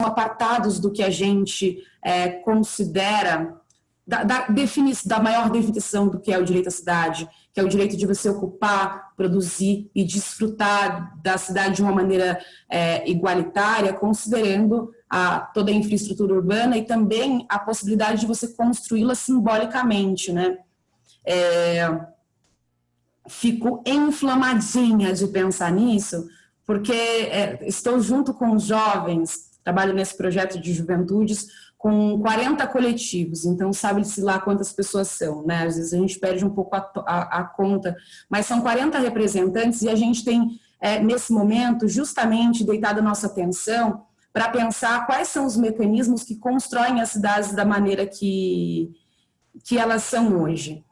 apartados do que a gente considera, da maior definição do que é o direito à cidade, que é o direito de você ocupar, produzir e desfrutar da cidade de uma maneira igualitária, considerando toda a infraestrutura urbana e também a possibilidade de você construí-la simbolicamente, né? Fico inflamadinha de pensar nisso, porque estou junto com os jovens, trabalho nesse projeto de juventudes, com 40 coletivos, então sabe-se lá quantas pessoas são, né? Às vezes a gente perde um pouco a conta, mas são 40 representantes e a gente tem, nesse momento, justamente deitado nossa atenção para pensar quais são os mecanismos que constroem as cidades da maneira que elas são hoje.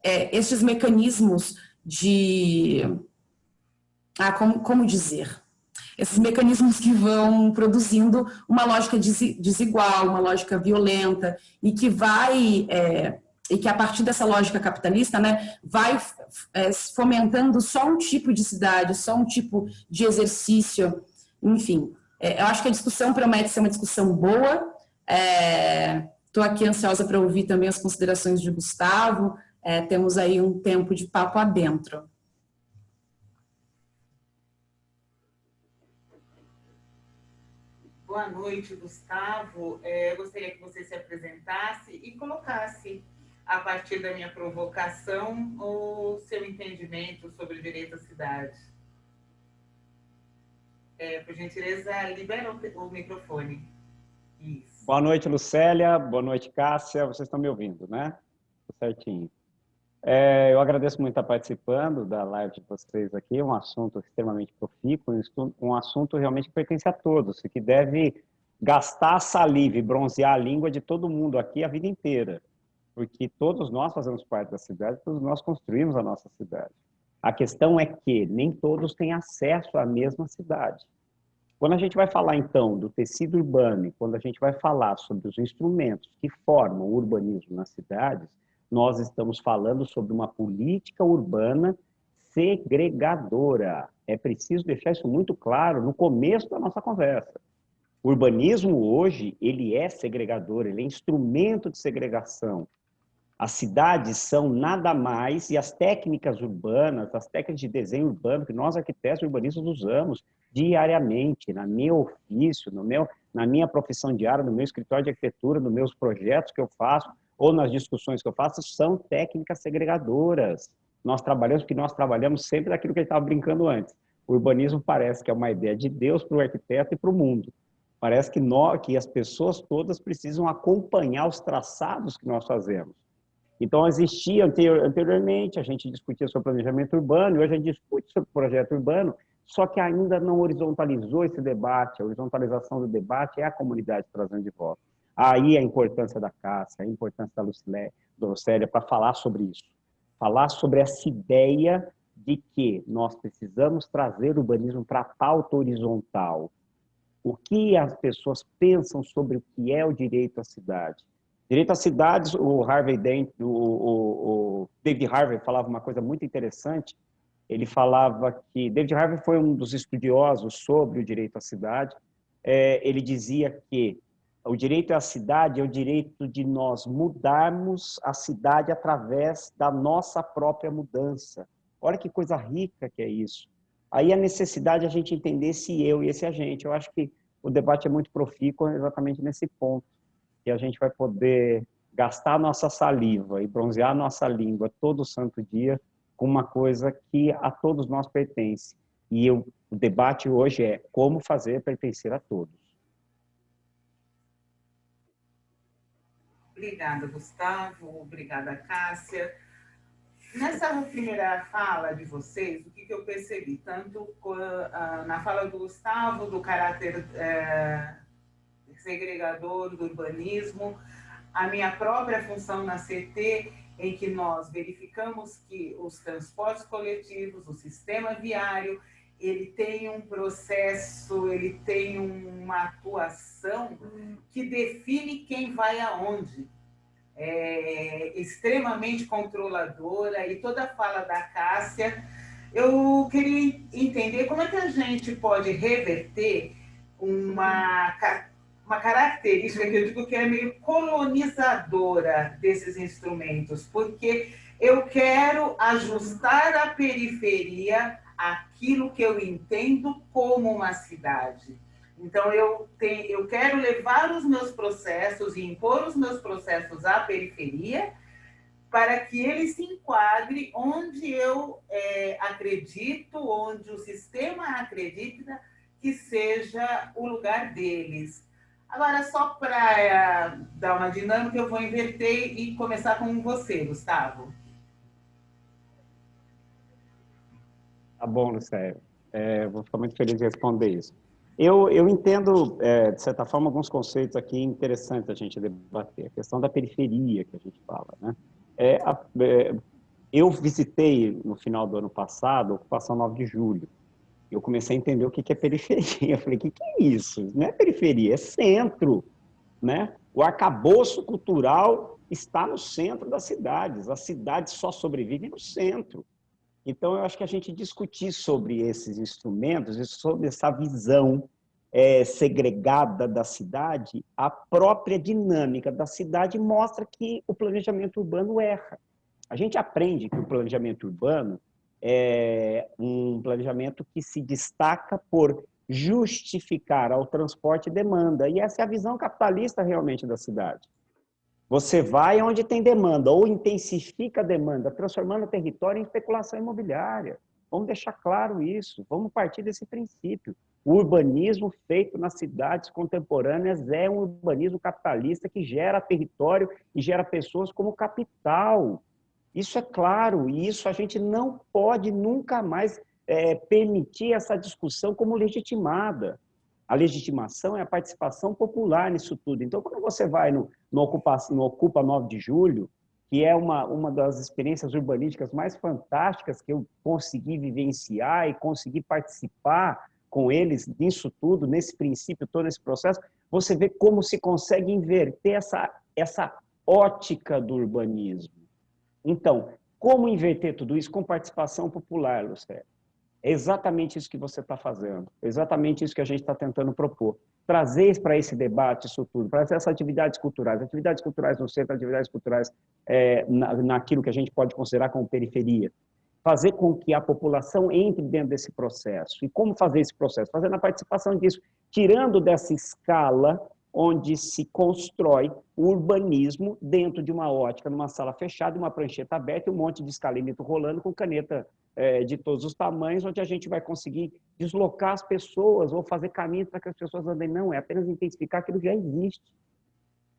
Estes mecanismos de... como dizer? Esses mecanismos que vão produzindo uma lógica desigual, uma lógica violenta, e que e que a partir dessa lógica capitalista, né, vai fomentando só um tipo de cidade, só um tipo de exercício, enfim. Eu acho que a discussão promete ser uma discussão boa. Estou aqui ansiosa para ouvir também as considerações de Gustavo. Temos aí um tempo de papo adentro. Boa noite, Gustavo. Eu gostaria que você se apresentasse e colocasse, a partir da minha provocação, o seu entendimento sobre o direito à cidade. Por gentileza, libera o microfone. Isso. Boa noite, Lucélia. Boa noite, Cássia. Vocês estão me ouvindo, né? Tudo certinho. Eu agradeço muito estar participando da live de vocês aqui, um assunto extremamente profícuo, um assunto realmente que pertence a todos, e que deve gastar a saliva e bronzear a língua de todo mundo aqui a vida inteira, porque todos nós fazemos parte da cidade, todos nós construímos a nossa cidade. A questão é que nem todos têm acesso à mesma cidade. Quando a gente vai falar, então, do tecido urbano, e quando a gente vai falar sobre os instrumentos que formam o urbanismo nas cidades, nós estamos falando sobre uma política urbana segregadora. É preciso deixar isso muito claro no começo da nossa conversa. O urbanismo hoje, ele é segregador, ele é instrumento de segregação. As cidades são nada mais, e as técnicas urbanas, as técnicas de desenho urbano que nós arquitetos urbanistas usamos diariamente, no meu ofício, na minha profissão diária, no meu escritório de arquitetura, nos meus projetos que eu faço, ou nas discussões que eu faço, são técnicas segregadoras. Nós trabalhamos sempre daquilo que a gente estava brincando antes. O urbanismo parece que é uma ideia de Deus para o arquiteto e para o mundo. Parece que as pessoas todas precisam acompanhar os traçados que nós fazemos. Então, existia anteriormente, a gente discutia sobre planejamento urbano, e hoje a gente discute sobre projeto urbano, só que ainda não horizontalizou esse debate. A horizontalização do debate é a comunidade trazendo de volta. Aí a importância da Cássia, a importância da Lucélia para falar sobre isso. Falar sobre essa ideia de que nós precisamos trazer o urbanismo para a pauta horizontal. O que as pessoas pensam sobre o que é o direito à cidade? Direito às cidades, o David Harvey falava uma coisa muito interessante. Ele falava que... David Harvey foi um dos estudiosos sobre o direito à cidade. Ele dizia que o direito à cidade é o direito de nós mudarmos a cidade através da nossa própria mudança. Olha que coisa rica que é isso. Aí a necessidade de a gente entender esse eu e esse a gente. Eu acho que o debate é muito profícuo exatamente nesse ponto, que a gente vai poder gastar nossa saliva e bronzear nossa língua todo santo dia com uma coisa que a todos nós pertence. E o debate hoje é como fazer pertencer a todos. Obrigada, Gustavo. Obrigada, Cássia. Nessa primeira fala de vocês, o que eu percebi? Tanto na fala do Gustavo, do caráter segregador do urbanismo, a minha própria função na CT, em que nós verificamos que os transportes coletivos, o sistema viário, ele tem um processo, ele tem uma atuação que define quem vai aonde. Extremamente controladora, e toda a fala da Cássia, eu queria entender como é que a gente pode reverter uma característica que eu digo que é meio colonizadora desses instrumentos, porque eu quero ajustar a periferia àquilo que eu entendo como uma cidade. Então, eu quero levar os meus processos e impor os meus processos à periferia para que ele se enquadre onde eu acredito, onde o sistema acredita que seja o lugar deles. Agora, só para dar uma dinâmica, eu vou inverter e começar com você, Gustavo. Tá bom, Lucélia. Vou ficar muito feliz de responder isso. Eu entendo, de certa forma, alguns conceitos aqui interessantes a gente debater. A questão da periferia que a gente fala, né? Eu visitei, no final do ano passado, a Ocupação 9 de Julho. Eu comecei a entender o que é periferia. Eu falei, o que é isso? Não é periferia, é centro, né? O arcabouço cultural está no centro das cidades. As cidades só sobrevivem no centro. Então, eu acho que a gente discutir sobre esses instrumentos e sobre essa visão segregada da cidade, a própria dinâmica da cidade mostra que o planejamento urbano erra. A gente aprende que o planejamento urbano é um planejamento que se destaca por justificar ao transporte demanda, e essa é a visão capitalista realmente da cidade. Você vai onde tem demanda, ou intensifica a demanda, transformando o território em especulação imobiliária. Vamos deixar claro isso, vamos partir desse princípio. O urbanismo feito nas cidades contemporâneas é um urbanismo capitalista que gera território e gera pessoas como capital. Isso é claro, e isso a gente não pode nunca mais permitir essa discussão como legitimada. A legitimação é a participação popular nisso tudo. Então, quando você vai no Ocupa 9 de Julho, que é uma das experiências urbanísticas mais fantásticas que eu consegui vivenciar e consegui participar com eles nisso tudo, nesse princípio, todo esse processo, você vê como se consegue inverter essa ótica do urbanismo. Então, como inverter tudo isso com participação popular, Lucélia? É exatamente isso que você está fazendo, é exatamente isso que a gente está tentando propor. Trazer para esse debate isso tudo, para essas atividades culturais no centro, atividades culturais naquilo que a gente pode considerar como periferia. Fazer com que a população entre dentro desse processo. E como fazer esse processo? Fazendo a participação disso, tirando dessa escala onde se constrói o urbanismo dentro de uma ótica, numa sala fechada, uma prancheta aberta e um monte de escalímetro rolando com caneta de todos os tamanhos, onde a gente vai conseguir deslocar as pessoas ou fazer caminhos para que as pessoas andem. Não, é apenas intensificar aquilo que já existe.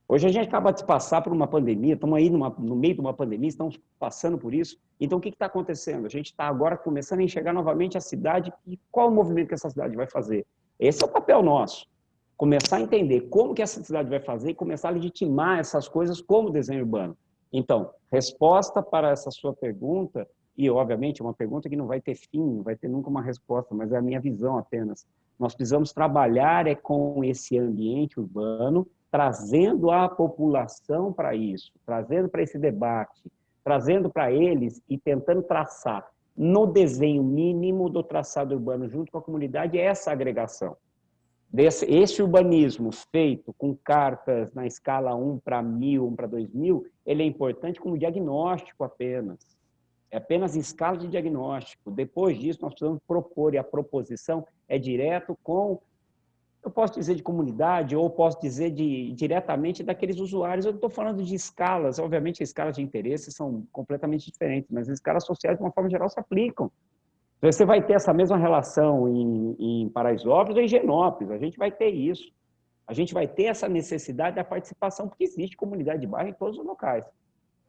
Hoje a gente acaba de passar por uma pandemia, estamos aí no meio de uma pandemia, estamos passando por isso. Então, o que está acontecendo? A gente está agora começando a enxergar novamente a cidade e qual o movimento que essa cidade vai fazer. Esse é o papel nosso. Começar a entender como que essa cidade vai fazer e começar a legitimar essas coisas como desenho urbano. Então, resposta para essa sua pergunta, e obviamente uma pergunta que não vai ter fim, não vai ter nunca uma resposta, mas é a minha visão apenas. Nós precisamos trabalhar com esse ambiente urbano, trazendo a população para isso, trazendo para esse debate, trazendo para eles e tentando traçar no desenho mínimo do traçado urbano junto com a comunidade essa agregação. Esse urbanismo feito com cartas na escala 1 para 1000, 1 para 2000, ele é importante como diagnóstico apenas. É apenas em escala de diagnóstico. Depois disso, nós precisamos propor, e a proposição é direto com, eu posso dizer de comunidade, ou posso dizer diretamente daqueles usuários. Eu estou falando de escalas, obviamente escalas de interesse são completamente diferentes, mas as escalas sociais, de uma forma geral, se aplicam. Você vai ter essa mesma relação em Paraisópolis ou em Higienópolis, a gente vai ter isso. A gente vai ter essa necessidade da participação, porque existe comunidade de bairro em todos os locais.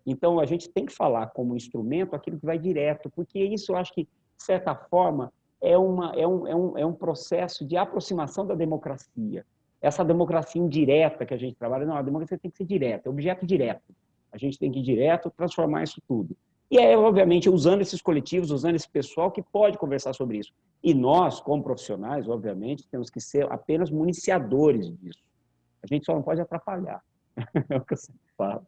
Então, a gente tem que falar como instrumento aquilo que vai direto, porque isso eu acho que, de certa forma, é um processo de aproximação da democracia. Essa democracia indireta que a gente trabalha, não, a democracia tem que ser direta, é objeto direto. A gente tem que ir direto transformar isso tudo. E é, obviamente, usando esses coletivos, usando esse pessoal que pode conversar sobre isso. E nós, como profissionais, obviamente, temos que ser apenas municiadores disso. A gente só não pode atrapalhar. É o que eu sempre falo.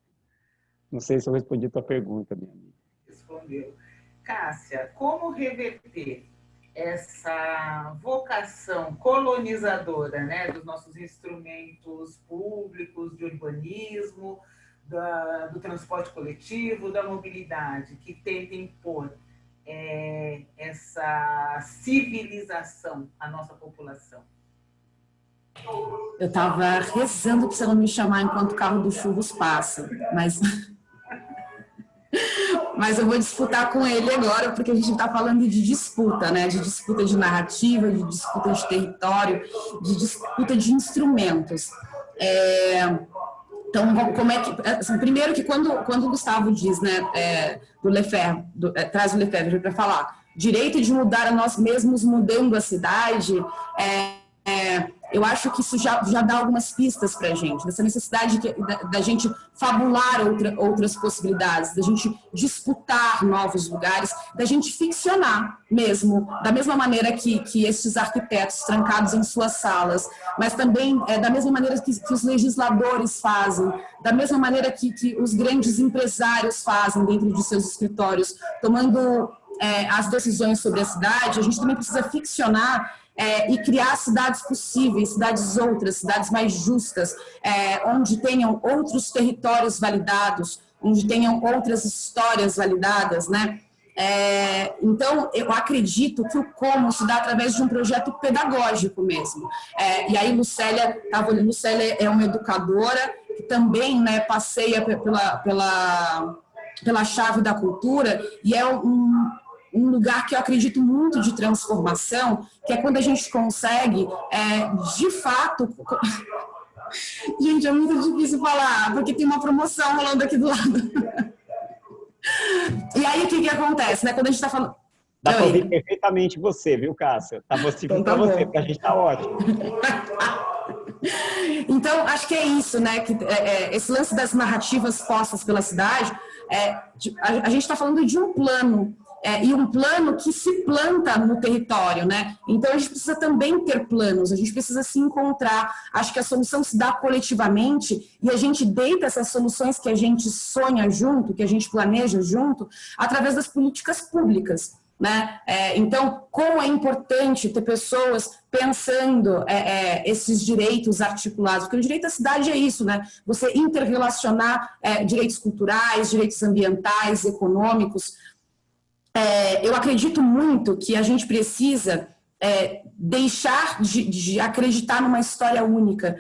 Não sei se eu respondi a tua pergunta, minha amiga. Respondeu. Cássia, como reverter essa vocação colonizadora, né, dos nossos instrumentos públicos de urbanismo, do transporte coletivo, da mobilidade, que tenta impor essa civilização à nossa população? Eu estava rezando para você não me chamar enquanto o carro do churros passa, mas eu vou disputar com ele agora, porque a gente está falando de disputa, né? De disputa de narrativa, de disputa de território, de disputa de instrumentos. Então, como é que... Assim, primeiro que quando o Gustavo diz, né, do Lefebvre, traz o Lefebvre para falar, direito de mudar a nós mesmos mudando a cidade, eu acho que isso já dá algumas pistas para a gente, dessa necessidade da gente fabular outras possibilidades, da gente disputar novos lugares, da gente ficcionar mesmo, da mesma maneira que esses arquitetos trancados em suas salas, mas também da mesma maneira que os legisladores fazem, da mesma maneira que os grandes empresários fazem dentro de seus escritórios, tomando as decisões sobre a cidade. A gente também precisa ficcionar e criar cidades possíveis, cidades outras, cidades mais justas, onde tenham outros territórios validados, onde tenham outras histórias validadas, né? Então, eu acredito que o como se dá através de um projeto pedagógico mesmo. E aí, Lucélia é uma educadora que também, né, passeia pela chave da cultura, e é um lugar que eu acredito muito de transformação, que é quando a gente consegue, de fato... Gente, é muito difícil falar, porque tem uma promoção rolando aqui do lado. E aí, o que acontece, né? Quando a gente está falando... Dá para ouvir perfeitamente você, viu, Cássia? Tá mostrando para você, porque a gente está ótimo. Então, acho que é isso, né? Que, esse lance das narrativas postas pela cidade, a gente está falando de um plano, e um plano que se planta no território, né? Então, a gente precisa também ter planos, a gente precisa se encontrar. Acho que a solução se dá coletivamente e a gente deita essas soluções que a gente sonha junto, que a gente planeja junto, através das políticas públicas, né? Então, como é importante ter pessoas pensando esses direitos articulados, porque o direito à cidade é isso, né? Você interrelacionar direitos culturais, direitos ambientais, econômicos. Eu acredito muito que a gente precisa deixar de acreditar numa história única.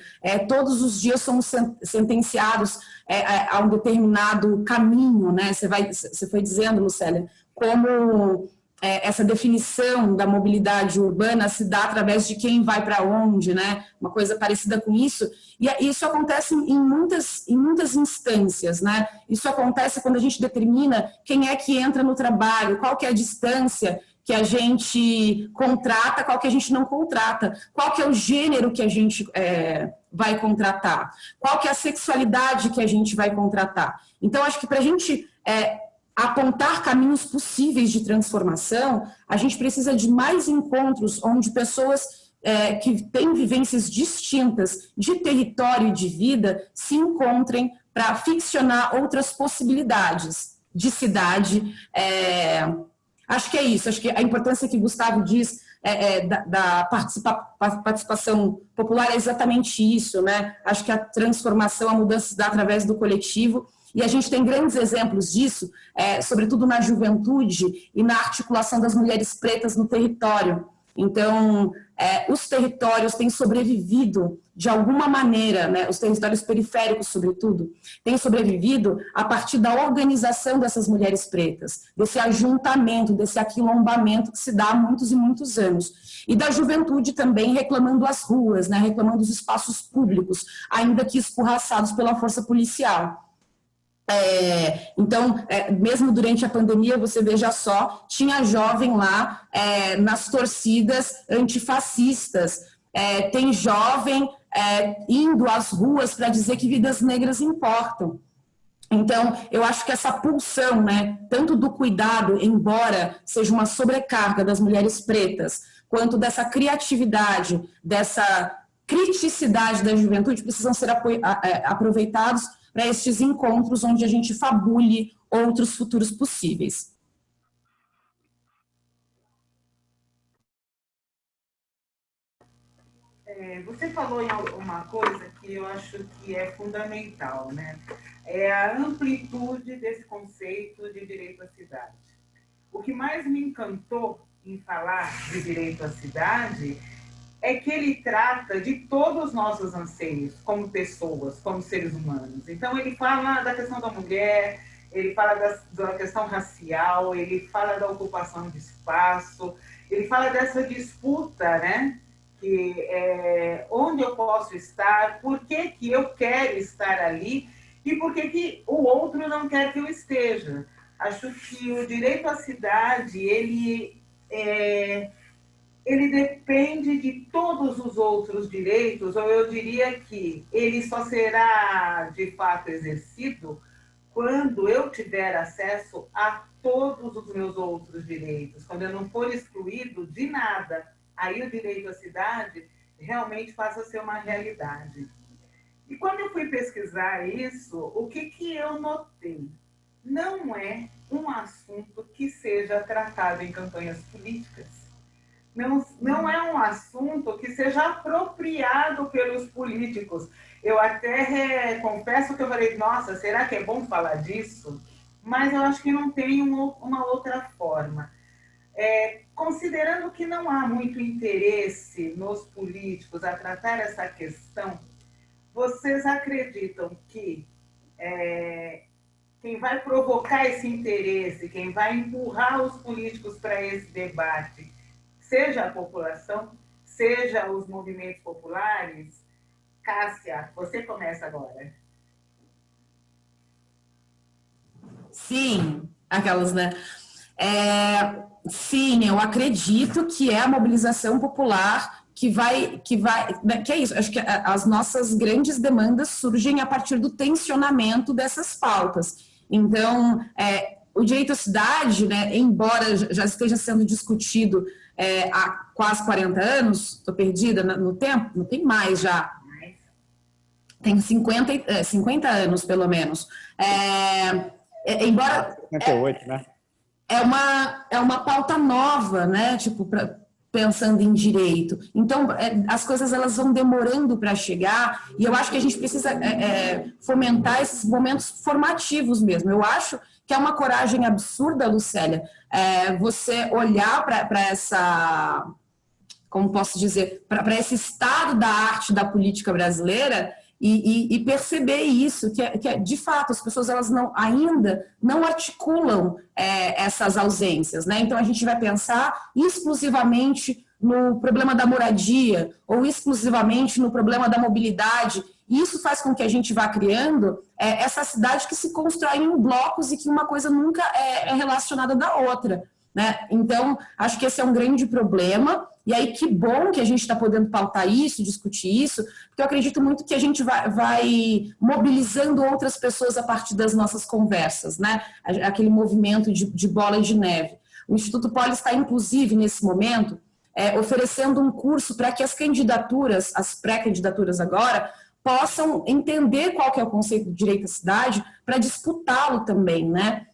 Todos os dias somos sentenciados a um determinado caminho, né? Você foi dizendo, Lucélia, como essa definição da mobilidade urbana se dá através de quem vai para onde, né? Uma coisa parecida com isso. E isso acontece em muitas instâncias, né? Isso acontece quando a gente determina quem é que entra no trabalho, qual que é a distância que a gente contrata, qual que a gente não contrata, qual que é o gênero que a gente vai contratar, qual que é a sexualidade que a gente vai contratar. Então, acho que para a gente apontar caminhos possíveis de transformação, a gente precisa de mais encontros onde pessoas que têm vivências distintas de território e de vida se encontrem para ficcionar outras possibilidades de cidade. Acho que é isso, acho que a importância que Gustavo diz da participação popular é exatamente isso, né? Acho que a transformação, a mudança se dá através do coletivo. E a gente tem grandes exemplos disso, sobretudo na juventude e na articulação das mulheres pretas no território. Então, os territórios têm sobrevivido de alguma maneira, né, os territórios periféricos, sobretudo, têm sobrevivido a partir da organização dessas mulheres pretas, desse ajuntamento, desse aquilombamento que se dá há muitos e muitos anos. E da juventude também reclamando as ruas, né, reclamando os espaços públicos, ainda que escorraçados pela força policial. Então, mesmo durante a pandemia, você veja só, tinha jovem lá nas torcidas antifascistas, tem jovem indo às ruas para dizer que vidas negras importam. Então, eu acho que essa pulsão, né, tanto do cuidado, embora seja uma sobrecarga das mulheres pretas, quanto dessa criatividade, dessa criticidade da juventude, precisam ser aproveitados para estes encontros onde a gente fabule outros futuros possíveis. Você falou em uma coisa que eu acho que é fundamental, né? É a amplitude desse conceito de direito à cidade. O que mais me encantou em falar de direito à cidade é que ele trata de todos os nossos anseios como pessoas, como seres humanos. Então, ele fala da questão da mulher, ele fala da questão racial, ele fala da ocupação de espaço, ele fala dessa disputa, né? Que é onde eu posso estar, por que que eu quero estar ali e por que que o outro não quer que eu esteja. Acho que o direito à cidade, ele depende de todos os outros direitos, ou eu diria que ele só será de fato exercido quando eu tiver acesso a todos os meus outros direitos, quando eu não for excluído de nada, aí o direito à cidade realmente passa a ser uma realidade. E quando eu fui pesquisar isso, o que eu notei? Não é um assunto que seja tratado em campanhas políticas. Não é um assunto que seja apropriado pelos políticos. Eu até confesso que eu falei, nossa, será que é bom falar disso? Mas eu acho que não tem uma outra forma. Considerando que não há muito interesse nos políticos a tratar essa questão, vocês acreditam que quem vai provocar esse interesse, quem vai empurrar os políticos para esse debate, seja a população, seja os movimentos populares? Cássia, você começa agora. Sim, aquelas, né? Sim, eu acredito que é a mobilização popular que é isso. Acho que as nossas grandes demandas surgem a partir do tensionamento dessas pautas. Então, o direito à cidade, né, embora já esteja sendo discutido há quase 40 anos, estou perdida no tempo, não tem mais já, tem 50 anos, pelo menos. Embora... 58, né? É uma pauta nova, né? Tipo, pensando em direito. Então, as coisas elas vão demorando para chegar e eu acho que a gente precisa fomentar esses momentos formativos mesmo. Eu acho que é uma coragem absurda, Lucélia, você olhar para essa, como posso dizer, para esse estado da arte da política brasileira e perceber isso, que de fato as pessoas elas ainda não articulam essas ausências, né? Então a gente vai pensar exclusivamente no problema da moradia ou exclusivamente no problema da mobilidade, e isso faz com que a gente vá criando essa cidade que se constrói em blocos e que uma coisa nunca é relacionada da outra, né? Então, acho que esse é um grande problema, e aí que bom que a gente está podendo pautar isso, discutir isso, porque eu acredito muito que a gente vai mobilizando outras pessoas a partir das nossas conversas, né? Aquele movimento de bola de neve. O Instituto Polis está, inclusive, nesse momento, oferecendo um curso para que as candidaturas, as pré-candidaturas agora, possam entender qual que é o conceito de direito à cidade para disputá-lo também, né?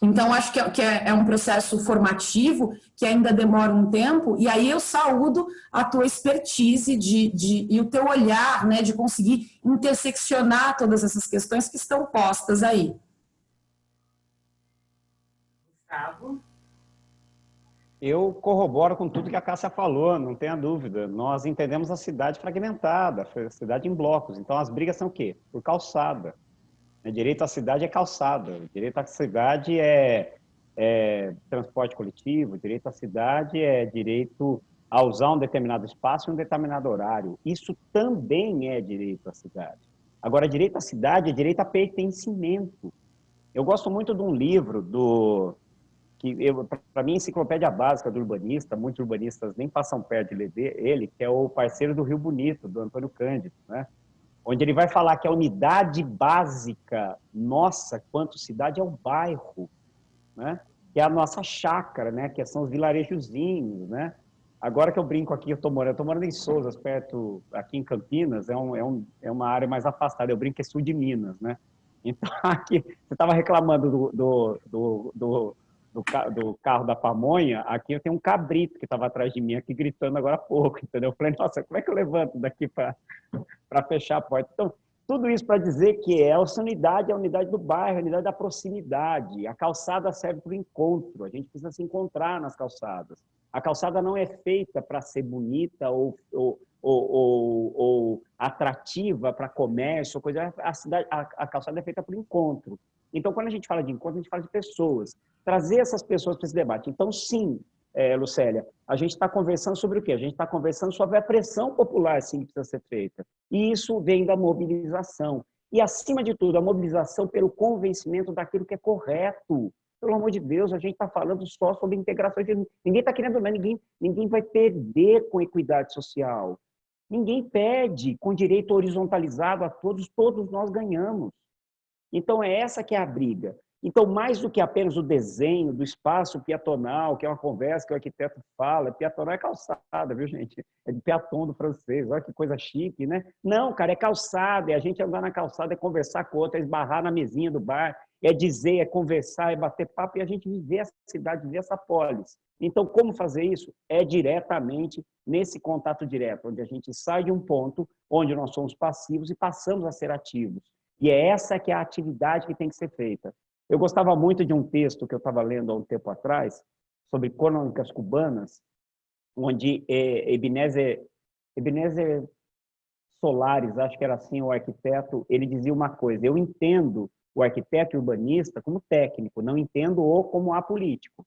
Então, acho que é um processo formativo que ainda demora um tempo, e aí eu saúdo a tua expertise e o teu olhar, né, de conseguir interseccionar todas essas questões que estão postas aí. Gustavo? Eu corroboro com tudo que a Cássia falou, não tenha dúvida. Nós entendemos a cidade fragmentada, a cidade em blocos. Então, as brigas são o quê? Por calçada. Direito à cidade é calçada, direito à cidade é transporte coletivo, direito à cidade é direito a usar um determinado espaço em um determinado horário. Isso também é direito à cidade. Agora, direito à cidade é direito a pertencimento. Eu gosto muito de um livro para mim, enciclopédia básica do urbanista, muitos urbanistas nem passam perto de ler ele, que é o Parceiro do Rio Bonito, do Antônio Cândido, né? Onde ele vai falar que a unidade básica nossa, quanto cidade, é o bairro, né? Que é a nossa chácara, né? Que são os vilarejozinhos, né? Agora que eu brinco aqui, eu estou morando em Sousas, perto, aqui em Campinas, é uma área mais afastada, eu brinco que é sul de Minas, né? Então, aqui, você estava reclamando do carro da pamonha, aqui eu tenho um cabrito que estava atrás de mim, aqui gritando agora há pouco, entendeu? Eu falei, nossa, como é que eu levanto daqui para fechar a porta? Então, tudo isso para dizer que a unidade é a unidade do bairro, a unidade da proximidade. A calçada serve para o encontro, a gente precisa se encontrar nas calçadas. A calçada não é feita para ser bonita ou atrativa para comércio, coisa. A calçada é feita para o encontro. Então, quando a gente fala de encontro, a gente fala de pessoas. Trazer essas pessoas para esse debate. Então, sim, Lucélia, a gente está conversando sobre o quê? A gente está conversando sobre a pressão popular, sim, que precisa ser feita. E isso vem da mobilização. E, acima de tudo, a mobilização pelo convencimento daquilo que é correto. Pelo amor de Deus, a gente está falando só sobre integração. Ninguém está querendo, ninguém vai perder com equidade social. Ninguém perde com direito horizontalizado a todos nós ganhamos. Então, é essa que é a briga. Então, mais do que apenas o desenho do espaço piatonal, que é uma conversa que o arquiteto fala, piatonal é calçada, viu, gente? É de piaton do francês, olha que coisa chique, né? Não, cara, é calçada, é a gente andar na calçada, é conversar com o outro, é esbarrar na mesinha do bar, é dizer, é conversar, é bater papo, e a gente viver essa cidade, viver essa polis. Então, como fazer isso? É diretamente nesse contato direto, onde a gente sai de um ponto onde nós somos passivos e passamos a ser ativos. E é essa que é a atividade que tem que ser feita. Eu gostava muito de um texto que eu estava lendo há um tempo atrás, sobre crônicas cubanas, onde Ebenezer Solares, acho que era assim o arquiteto, ele dizia uma coisa: eu entendo o arquiteto urbanista como técnico, não entendo-o como apolítico.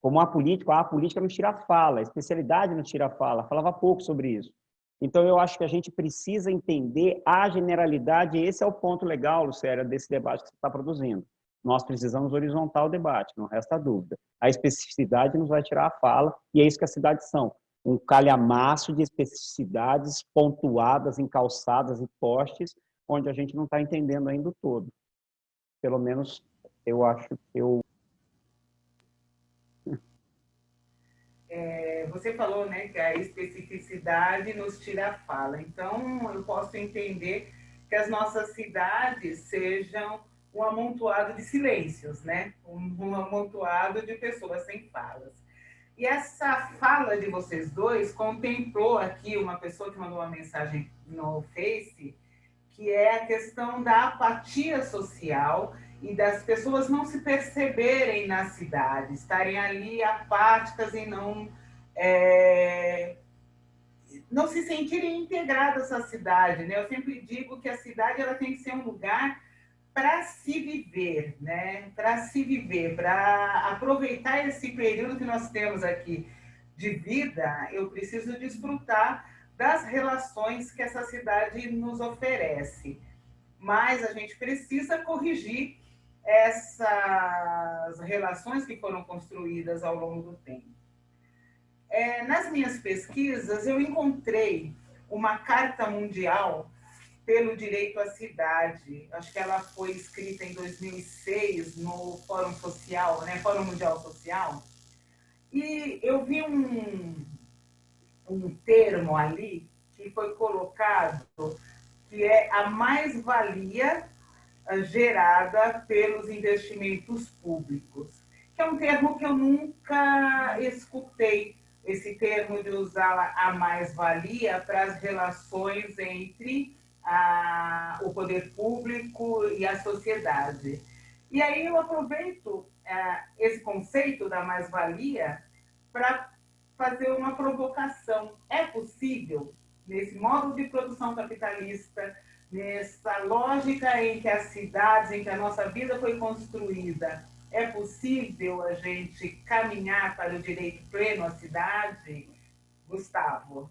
Como apolítico, a política não tira fala, a especialidade não tira fala, falava pouco sobre isso. Então, eu acho que a gente precisa entender a generalidade, e esse é o ponto legal, Lucélia, desse debate que você está produzindo. Nós precisamos horizontar o debate, não resta dúvida. A especificidade nos vai tirar a fala, e é isso que as cidades são. Um calhamaço de especificidades pontuadas em calçadas e postes, onde a gente não está entendendo ainda o todo. Pelo menos, eu acho que eu... Você falou, né, que a especificidade nos tira a fala. Então, eu posso entender que as nossas cidades sejam um amontoado de silêncios, né? Um amontoado de pessoas sem falas. E essa fala de vocês dois contemplou aqui uma pessoa que mandou uma mensagem no Face, que é a questão da apatia social e das pessoas não se perceberem na cidade, estarem ali apáticas e não se sentirem integradas à cidade, né? Eu sempre digo que a cidade ela tem que ser um lugar para se viver, né? Para se viver, para aproveitar esse período que nós temos aqui de vida, eu preciso desfrutar das relações que essa cidade nos oferece. Mas a gente precisa corrigir essas relações que foram construídas ao longo do tempo. Nas minhas pesquisas, eu encontrei uma Carta Mundial pelo Direito à Cidade. Acho que ela foi escrita em 2006 no Fórum Social, né? Fórum Mundial Social. E eu vi um termo ali que foi colocado, que é a mais-valia gerada pelos investimentos públicos, que é um termo que eu nunca escutei, esse termo de usar a mais-valia para as relações entre o poder público e a sociedade. E aí eu aproveito esse conceito da mais-valia para fazer uma provocação. É possível, nesse modo de produção capitalista, nessa lógica em que as cidades, em que a nossa vida foi construída, é possível a gente caminhar para o direito pleno à cidade? Gustavo?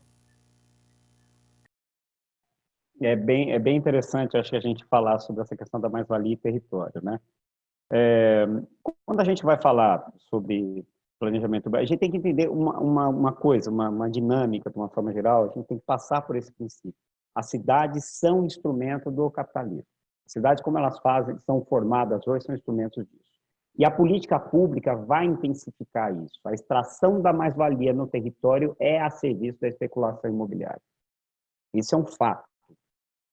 É bem interessante, acho que a gente falar sobre essa questão da mais-valia e território, né? Quando a gente vai falar sobre planejamento urbano, a gente tem que entender uma coisa, uma dinâmica, de uma forma geral, a gente tem que passar por esse princípio. As cidades são instrumento do capitalismo. As cidades, como elas são formadas hoje, são instrumentos disso. E a política pública vai intensificar isso. A extração da mais-valia no território é a serviço da especulação imobiliária. Isso é um fato.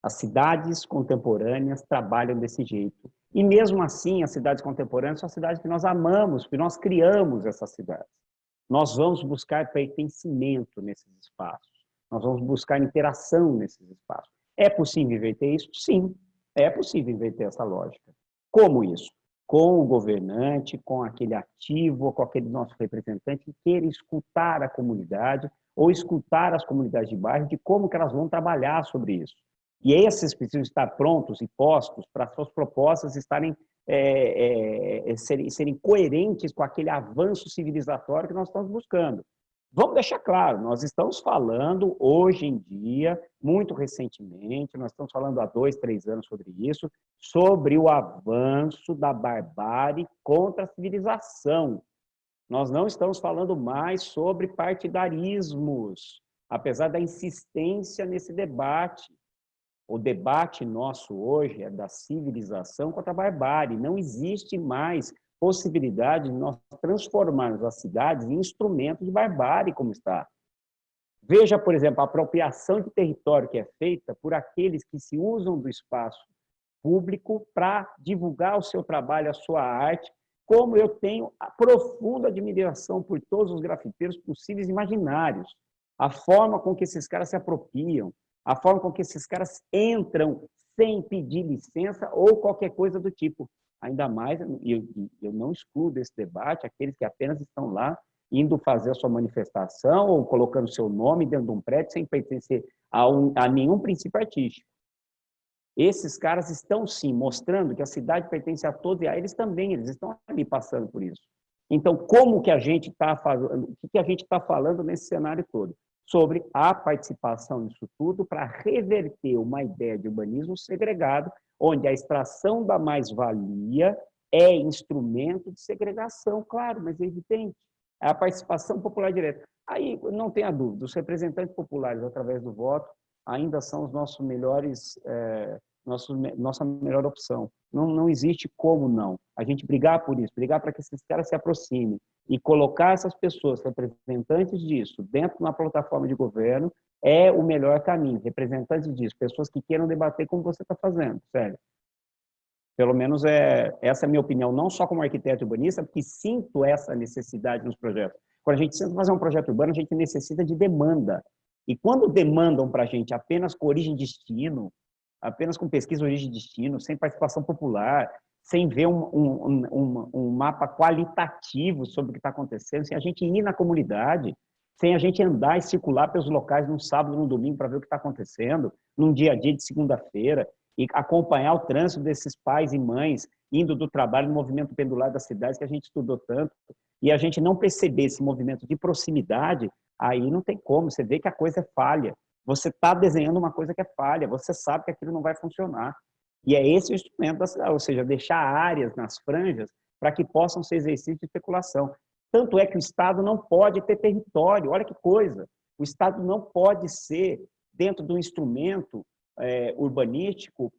As cidades contemporâneas trabalham desse jeito E mesmo assim, as cidades contemporâneas são cidades que nós amamos, que nós criamos essas cidades. Nós vamos buscar pertencimento nesses espaços. Nós vamos buscar interação nesses espaços. É possível inverter isso? Sim, é possível inverter essa lógica. Como isso? Com o governante, com aquele ativo, com aquele nosso representante que queira escutar a comunidade ou escutar as comunidades de bairro de como que elas vão trabalhar sobre isso. E esses precisam estar prontos e postos para suas propostas estarem serem coerentes com aquele avanço civilizatório que nós estamos buscando. Vamos deixar claro, nós estamos falando hoje em dia, muito recentemente, nós estamos falando há 2, 3 anos sobre isso, sobre o avanço da barbárie contra a civilização. Nós não estamos falando mais sobre partidarismos, apesar da insistência nesse debate. O debate nosso hoje é da civilização contra a barbárie. Não existe mais possibilidade de nós transformarmos as cidades em instrumentos de barbárie, como está. Veja, por exemplo, a apropriação de território que é feita por aqueles que se usam do espaço público para divulgar o seu trabalho, a sua arte, como eu tenho a profunda admiração por todos os grafiteiros possíveis e imaginários. A forma com que esses caras se apropriam, a forma com que esses caras entram sem pedir licença ou qualquer coisa do tipo. Ainda mais, eu não excluo desse debate aqueles que apenas estão lá indo fazer a sua manifestação ou colocando seu nome dentro de um prédio sem pertencer a nenhum princípio artístico. Esses caras estão, sim, mostrando que a cidade pertence a todos e a eles também, eles estão ali passando por isso. Então, como que a gente está falando, o que a gente está falando nesse cenário todo? Sobre a participação nisso tudo para reverter uma ideia de urbanismo segregado, onde a extração da mais-valia é instrumento de segregação, claro, mas é evidente. É a participação popular direta. Aí, não tenha dúvida, os representantes populares, através do voto, ainda são os nossos melhores, nossa melhor opção. Não existe como não. A gente brigar por isso, brigar para que esses caras se aproximem e colocar essas pessoas, representantes disso, dentro de uma plataforma de governo, é o melhor caminho. Representantes disso, pessoas que queiram debater como você está fazendo, sério. Pelo menos essa é a minha opinião, não só como arquiteto urbanista, porque sinto essa necessidade nos projetos. Quando a gente tenta fazer um projeto urbano, a gente necessita de demanda. E quando demandam para a gente apenas com origem e destino, apenas com pesquisa origem e destino, sem participação popular, sem ver um mapa qualitativo sobre o que está acontecendo, sem a gente ir na comunidade, sem a gente andar e circular pelos locais num sábado, num domingo, para ver o que está acontecendo, num dia a dia de segunda-feira, e acompanhar o trânsito desses pais e mães indo do trabalho no movimento pendular das cidades que a gente estudou tanto, e a gente não perceber esse movimento de proximidade, aí não tem como, você vê que a coisa é falha. Você está desenhando uma coisa que é falha, você sabe que aquilo não vai funcionar. E é esse o instrumento da cidade, ou seja, deixar áreas nas franjas para que possam ser exercícios de especulação. Tanto é que o Estado não pode ter território, olha que coisa. O Estado não pode ser, dentro de um instrumento urbanístico,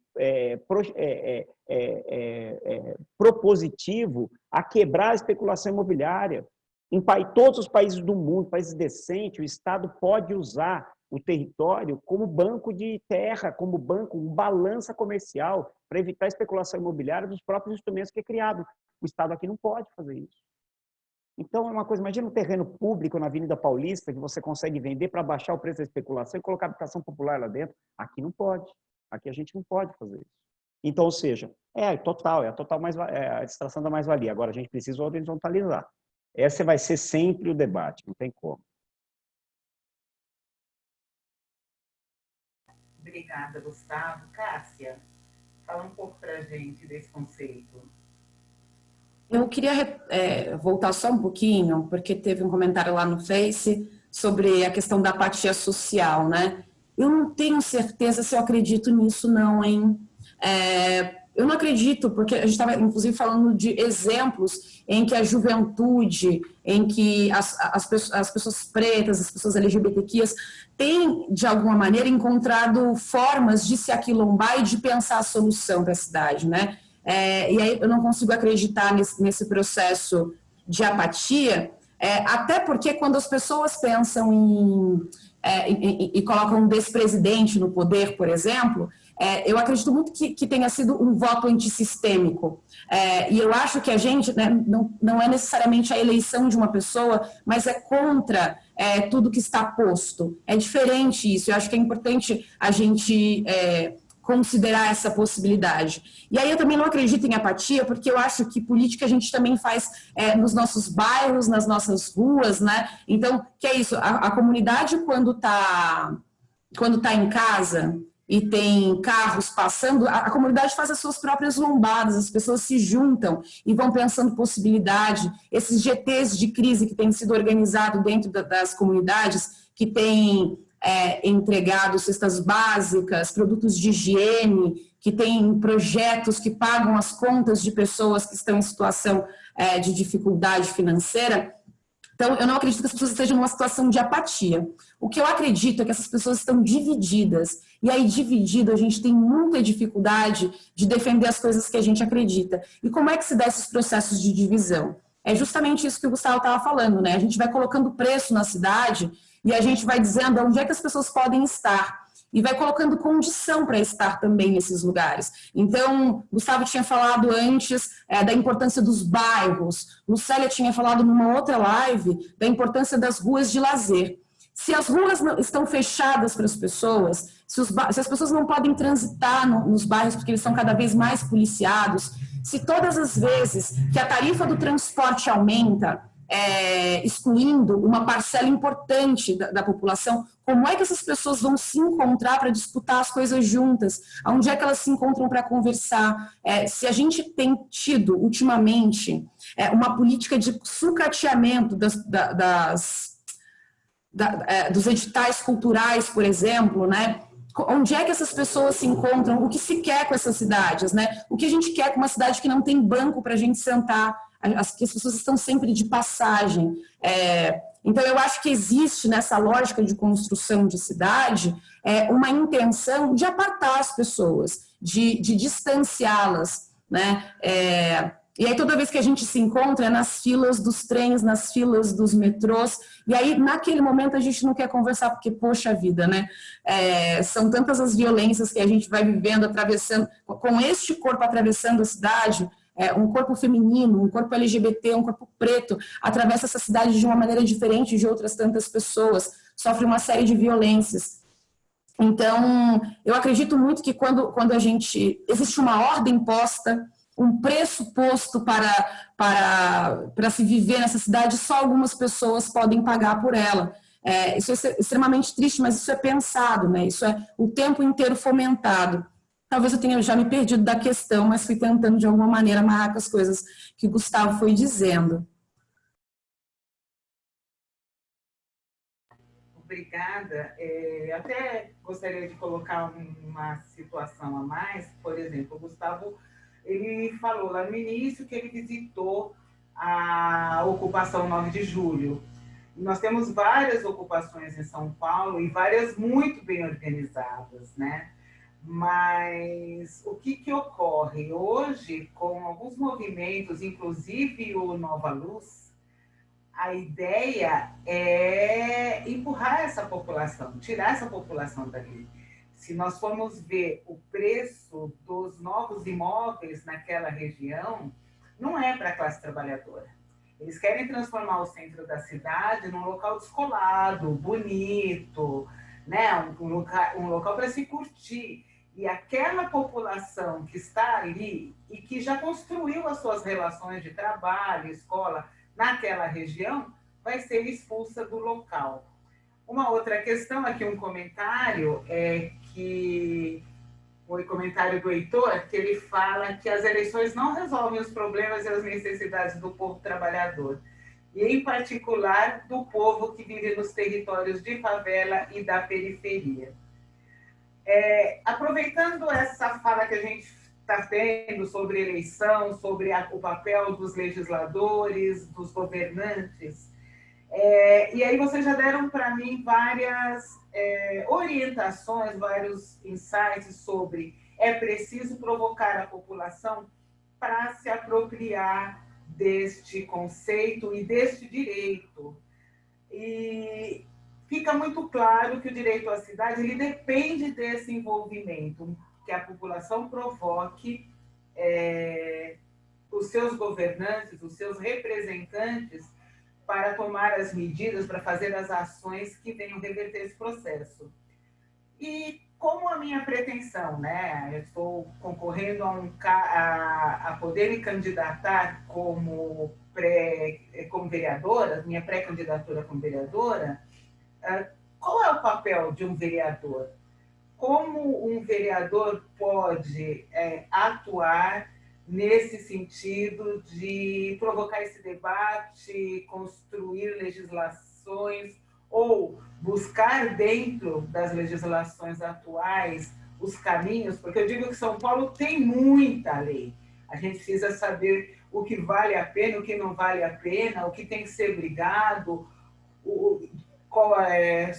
propositivo a quebrar a especulação imobiliária. Em todos os países do mundo, países decentes, o Estado pode usar o território como banco de terra, como banco, balança comercial, para evitar a especulação imobiliária dos próprios instrumentos que é criado. O Estado aqui não pode fazer isso. Então, é uma coisa, imagina um terreno público na Avenida Paulista, que você consegue vender para baixar o preço da especulação e colocar a habitação popular lá dentro. Aqui não pode. Aqui a gente não pode fazer isso. Então, ou seja, é a total a extração da mais-valia. Agora, a gente precisa horizontalizar. Esse vai ser sempre o debate, não tem como. Obrigada, Gustavo. Cássia, fala um pouco para a gente desse conceito. Eu queria voltar só um pouquinho, porque teve um comentário lá no Face sobre a questão da apatia social, né? Eu não tenho certeza se eu acredito nisso não, hein? Eu não acredito, porque a gente estava, inclusive, falando de exemplos em que a juventude, em que as pessoas pretas, as pessoas LGBTQias, têm, de alguma maneira, encontrado formas de se aquilombar e de pensar a solução da cidade, né? E aí eu não consigo acreditar nesse processo de apatia, até porque quando as pessoas pensam e colocam um despresidente no poder, por exemplo, eu acredito muito que tenha sido um voto antissistêmico. E eu acho que a gente, né, não é necessariamente a eleição de uma pessoa, mas é contra tudo que está posto. É diferente isso. Eu acho que é importante a gente considerar essa possibilidade. E aí eu também não acredito em apatia, porque eu acho que política a gente também faz nos nossos bairros, nas nossas ruas, né? Então, que é isso, a comunidade quando tá em casa e tem carros passando, a comunidade faz as suas próprias lombadas, as pessoas se juntam e vão pensando possibilidade. Esses GTs de crise que têm sido organizados dentro das comunidades, que têm entregado cestas básicas, produtos de higiene, que têm projetos que pagam as contas de pessoas que estão em situação de dificuldade financeira. Então, eu não acredito que as pessoas estejam numa situação de apatia. O que eu acredito é que essas pessoas estão divididas. E aí, dividido, a gente tem muita dificuldade de defender as coisas que a gente acredita. E como é que se dá esses processos de divisão? É justamente isso que o Gustavo estava falando, né? A gente vai colocando preço na cidade e a gente vai dizendo onde é que as pessoas podem estar. E vai colocando condição para estar também nesses lugares. Então, Gustavo tinha falado antes da importância dos bairros, Lucélia tinha falado numa outra live da importância das ruas de lazer. Se as ruas estão fechadas para as pessoas, se as pessoas não podem transitar nos bairros porque eles são cada vez mais policiados, se todas as vezes que a tarifa do transporte aumenta, excluindo uma parcela importante da população, como é que essas pessoas vão se encontrar para disputar as coisas juntas? Onde é que elas se encontram para conversar? Se a gente tem tido, ultimamente, uma política de sucateamento dos editais culturais, por exemplo, né? Onde é que essas pessoas se encontram? O que se quer com essas cidades, né? O que a gente quer com uma cidade que não tem banco para a gente sentar? Que as pessoas estão sempre de passagem. Então, eu acho que existe nessa lógica de construção de cidade uma intenção de apartar as pessoas, de distanciá-las, né? E aí, toda vez que a gente se encontra, é nas filas dos trens, nas filas dos metrôs, e aí, naquele momento, a gente não quer conversar, porque, poxa vida, né? São tantas as violências que a gente vai vivendo, atravessando, com este corpo atravessando a cidade, um corpo feminino, um corpo LGBT, um corpo preto, atravessa essa cidade de uma maneira diferente de outras tantas pessoas, sofre uma série de violências. Então, eu acredito muito que quando existe uma ordem posta, um preço posto para se viver nessa cidade, só algumas pessoas podem pagar por ela. Isso é extremamente triste, mas isso é pensado, né? Isso é o tempo inteiro fomentado. Talvez eu tenha já me perdido da questão, mas fui tentando de alguma maneira amarrar com as coisas que o Gustavo foi dizendo. Obrigada. Até gostaria de colocar uma situação a mais. Por exemplo, o Gustavo, ele falou lá no início que ele visitou a ocupação 9 de julho. Nós temos várias ocupações em São Paulo e várias muito bem organizadas, né? Mas o que ocorre hoje com alguns movimentos, inclusive o Nova Luz, a ideia é empurrar essa população, tirar essa população dali. Se nós formos ver o preço dos novos imóveis naquela região, não é para a classe trabalhadora. Eles querem transformar o centro da cidade num local descolado, bonito, né? um local para se curtir. E aquela população que está ali e que já construiu as suas relações de trabalho, escola, naquela região, vai ser expulsa do local. Uma outra questão, aqui um comentário, foi comentário do Heitor, que ele fala que as eleições não resolvem os problemas e as necessidades do povo trabalhador, e em particular do povo que vive nos territórios de favela e da periferia. Aproveitando essa fala que a gente está tendo sobre eleição, sobre o papel dos legisladores, dos governantes, e aí vocês já deram para mim várias orientações, vários insights sobre é preciso provocar a população para se apropriar deste conceito e deste direito. E fica muito claro que o direito à cidade ele depende desse envolvimento, que a população provoque os seus governantes, os seus representantes, para tomar as medidas, para fazer as ações que venham reverter esse processo. E como a minha pretensão, né? Eu estou concorrendo a poder me candidatar como vereadora, minha pré-candidatura como vereadora, qual é o papel de um vereador? Como um vereador pode atuar nesse sentido de provocar esse debate, construir legislações ou buscar dentro das legislações atuais os caminhos, porque eu digo que São Paulo tem muita lei. A gente precisa saber o que vale a pena, o que não vale a pena, o que tem que ser brigado,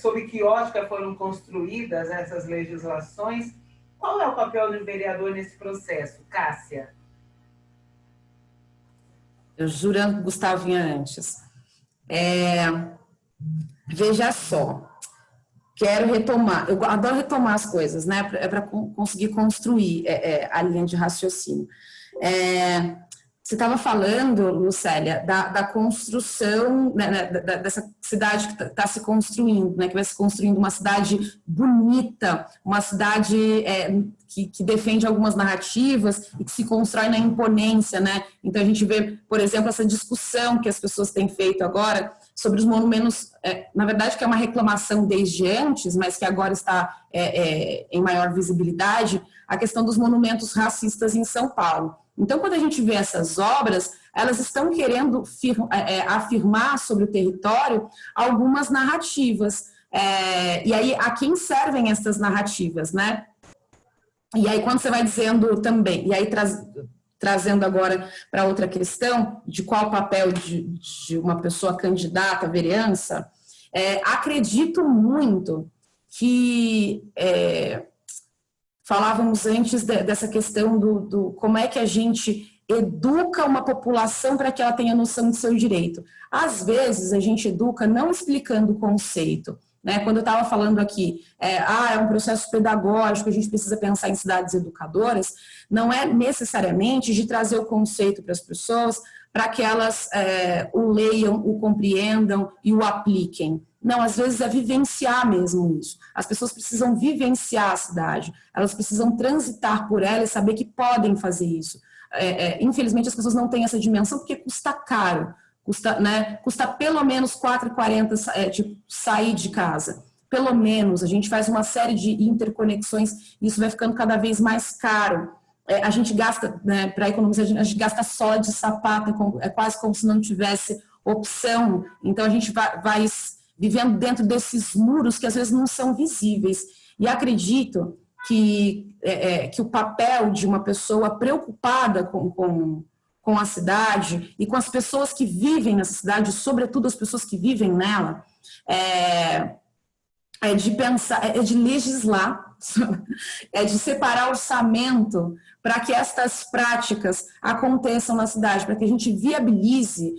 sob que ótica foram construídas essas legislações. Qual é o papel do vereador nesse processo, Cássia? Eu juro, Gustavo, vinha antes. Veja só, quero retomar, eu adoro retomar as coisas, né? É para conseguir construir a linha de raciocínio. Você estava falando, Lucélia, da construção, né, dessa cidade que está se construindo, né, que vai se construindo uma cidade bonita, uma cidade que defende algumas narrativas e que se constrói na imponência, né? Então a gente vê, por exemplo, essa discussão que as pessoas têm feito agora sobre os monumentos, na verdade que é uma reclamação desde antes, mas que agora está em maior visibilidade, a questão dos monumentos racistas em São Paulo. Então, quando a gente vê essas obras, elas estão querendo afirmar sobre o território algumas narrativas. E aí, a quem servem essas narrativas, né? E aí, quando você vai dizendo também, e aí trazendo agora para outra questão, de qual o papel de uma pessoa candidata à vereança, acredito muito que... falávamos antes dessa questão do como é que a gente educa uma população para que ela tenha noção de seu direito. Às vezes, a gente educa não explicando o conceito. Né? Quando eu estava falando aqui, é um processo pedagógico, a gente precisa pensar em cidades educadoras, não é necessariamente de trazer o conceito para as pessoas para que elas o leiam, o compreendam e o apliquem. Não, às vezes é vivenciar mesmo isso. As pessoas precisam vivenciar a cidade, elas precisam transitar por ela e saber que podem fazer isso. Infelizmente, as pessoas não têm essa dimensão porque custa caro, custa pelo menos R$4,40 sair de casa. Pelo menos, a gente faz uma série de interconexões e isso vai ficando cada vez mais caro. A gente gasta, né, para economizar, a gente gasta sola de sapato, é quase como se não tivesse opção. Então, a gente vai vivendo dentro desses muros que às vezes não são visíveis. E acredito que o papel de uma pessoa preocupada com a cidade e com as pessoas que vivem nessa cidade, sobretudo as pessoas que vivem nela, de pensar, de legislar, de separar orçamento para que estas práticas aconteçam na cidade, para que a gente viabilize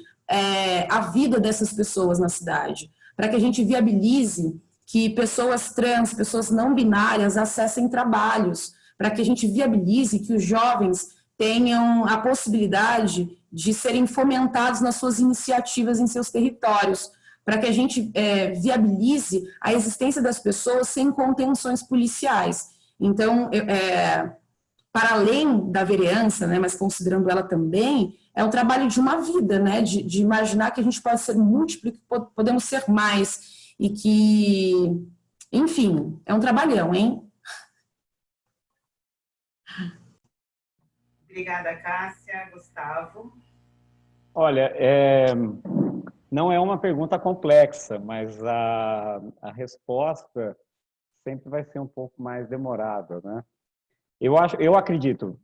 a vida dessas pessoas na cidade, para que a gente viabilize que pessoas trans, pessoas não binárias acessem trabalhos, para que a gente viabilize que os jovens tenham a possibilidade de serem fomentados nas suas iniciativas em seus territórios, para que a gente viabilize a existência das pessoas sem contenções policiais. Então, para além da vereança, né, mas considerando ela também, é o trabalho de uma vida, né, de imaginar que a gente pode ser múltiplo, que podemos ser mais, e que, enfim, é um trabalhão, hein? Obrigada, Cássia. Gustavo? Olha, não é uma pergunta complexa, mas a resposta sempre vai ser um pouco mais demorada, né? Eu acredito